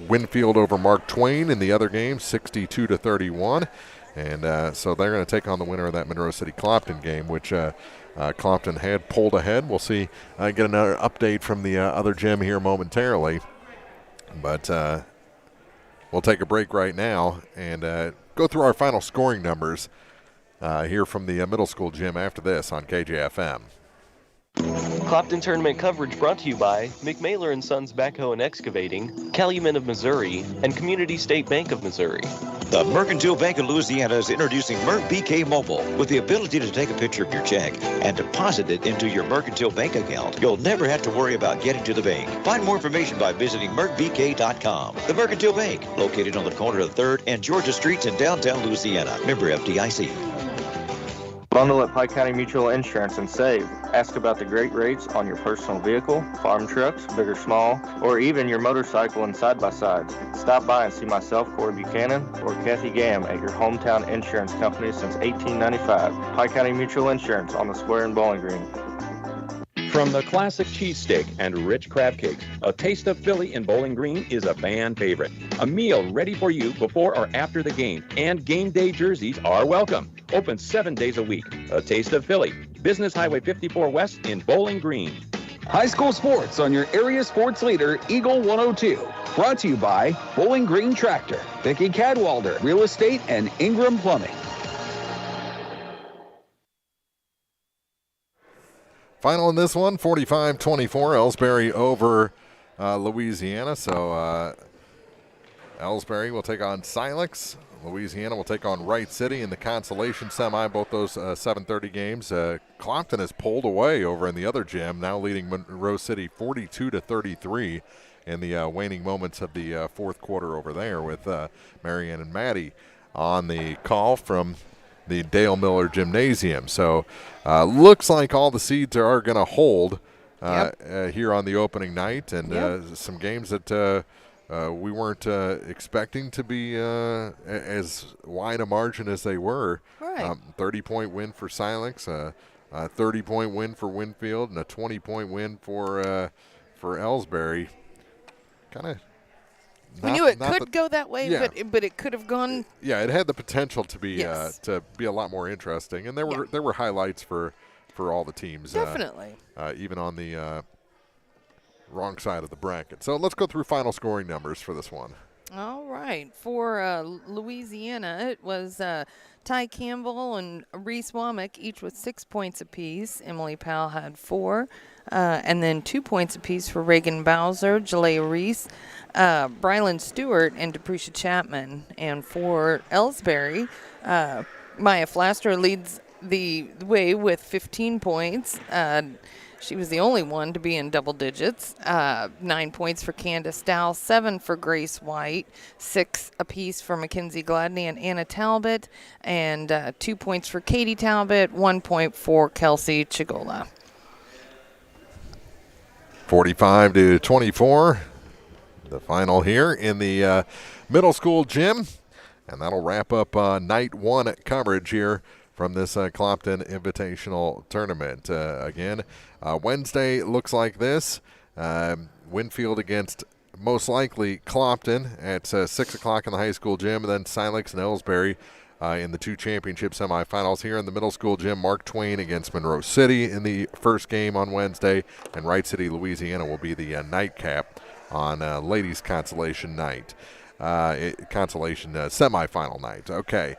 Winfield over Mark Twain in the other game, 62-31. And so they're going to take on the winner of that Monroe City Clopton game, which Clopton had pulled ahead. We'll see, get another update from the other gym here momentarily. But we'll take a break right now and go through our final scoring numbers here from the middle school gym after this on KJFM. Clopton tournament coverage brought to you by McMailer & Sons Backhoe and Excavating, Calumet of Missouri, and Community State Bank of Missouri. The Mercantile Bank of Louisiana is introducing Merc BK Mobile. With the ability to take a picture of your check and deposit it into your Mercantile Bank account, you'll never have to worry about getting to the bank. Find more information by visiting mercbk.com. The Mercantile Bank, located on the corner of 3rd and Georgia Streets in downtown Louisiana. Member FDIC. Bundle at Pike County Mutual Insurance and save. Ask about the great rates on your personal vehicle, farm trucks, big or small, or even your motorcycle and side-by-sides. Stop by and see myself, Corey Buchanan, or Kathy Gam at your hometown insurance company since 1895. Pike County Mutual Insurance on the square in Bowling Green. From the classic cheesesteak and rich crab cakes, a Taste of Philly in Bowling Green is a fan favorite. A meal ready for you before or after the game, and game day jerseys are welcome. Open 7 days a week. A Taste of Philly, Business Highway 54 West in Bowling Green. High school sports on your area sports leader, Eagle 102. Brought to you by Bowling Green Tractor, Vicki Cadwalder, Real Estate, and Ingram Plumbing. Final in this one, 45-24, Elsberry over Louisiana. So Elsberry will take on Silex. Louisiana will take on Wright City in the consolation semi, both those 7:30 games. Clopton has pulled away over in the other gym, now leading Monroe City 42-33 in the waning moments of the fourth quarter over there, with Marianne and Maddie on the call from the Dale Miller Gymnasium. So looks like all the seeds are going to hold here on the opening night, and some games that we weren't expecting to be as wide a margin as they were. Right. 30-point win for Silex, a 30-point win for Winfield, and a 20-point win for Elsberry. Kind of. We knew it could go that way, but it could have gone. Yeah, it had the potential to be a lot more interesting, and there were highlights for all the teams. Definitely. Even on the wrong side of the bracket. So let's go through final scoring numbers for this one. All right. For Louisiana, it was Ty Campbell and Reese Womack, each with 6 points apiece. Emily Powell had 4. And then 2 points apiece for Reagan Bowser, Jalea Reese, Brylan Stewart, and Deprecia Chapman. And for Elsberry, Maya Flaster leads the way with 15 points. She was the only one to be in double digits. 9 points for Candace Dow, 7 for Grace White, 6 apiece for Mackenzie Gladney and Anna Talbot, and 2 points for Katie Talbot, 1 point for Kelsey Chigola. 45-24, the final here in the middle school gym. And that'll wrap up night 1 coverage here from this Clopton Invitational Tournament. Again, Wednesday looks like this. Winfield against most likely Clopton at 6 o'clock in the high school gym, and then Silex and Elsberry in the 2 championship semifinals. Here in the middle school gym, Mark Twain against Monroe City in the first game on Wednesday, and Wright City, Louisiana will be the nightcap on ladies' consolation night. Consolation semifinal night. Okay.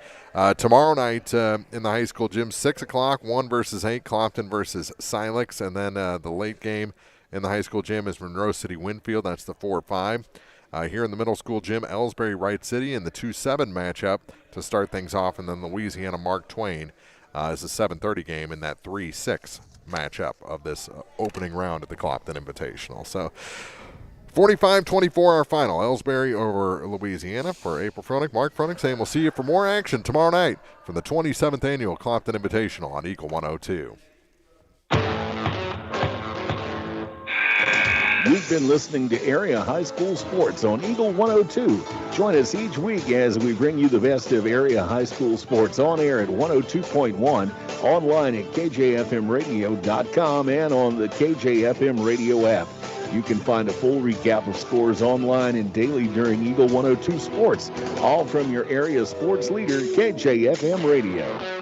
Tomorrow night in the high school gym, 6 o'clock, 1 versus 8, Clopton versus Silex. And then the late game in the high school gym is Monroe City Winfield. That's the 4-5. Here in the middle school gym, Elsberry Wright City in the 2-7 matchup to start things off. And then Louisiana Mark Twain is a 7:30 game in that 3-6 matchup of this opening round at the Clopton Invitational. So 45-24 our final. Elsberry over Louisiana. For April Froelich, Mark Froelich saying we'll see you for more action tomorrow night from the 27th Annual Clopton Invitational on Eagle 102. You've been listening to Area High School Sports on Eagle 102. Join us each week as we bring you the best of area high school sports on air at 102.1, online at kjfmradio.com, and on the KJFM radio app. You can find a full recap of scores online and daily during Eagle 102 Sports, all from your area sports leader, KJFM Radio.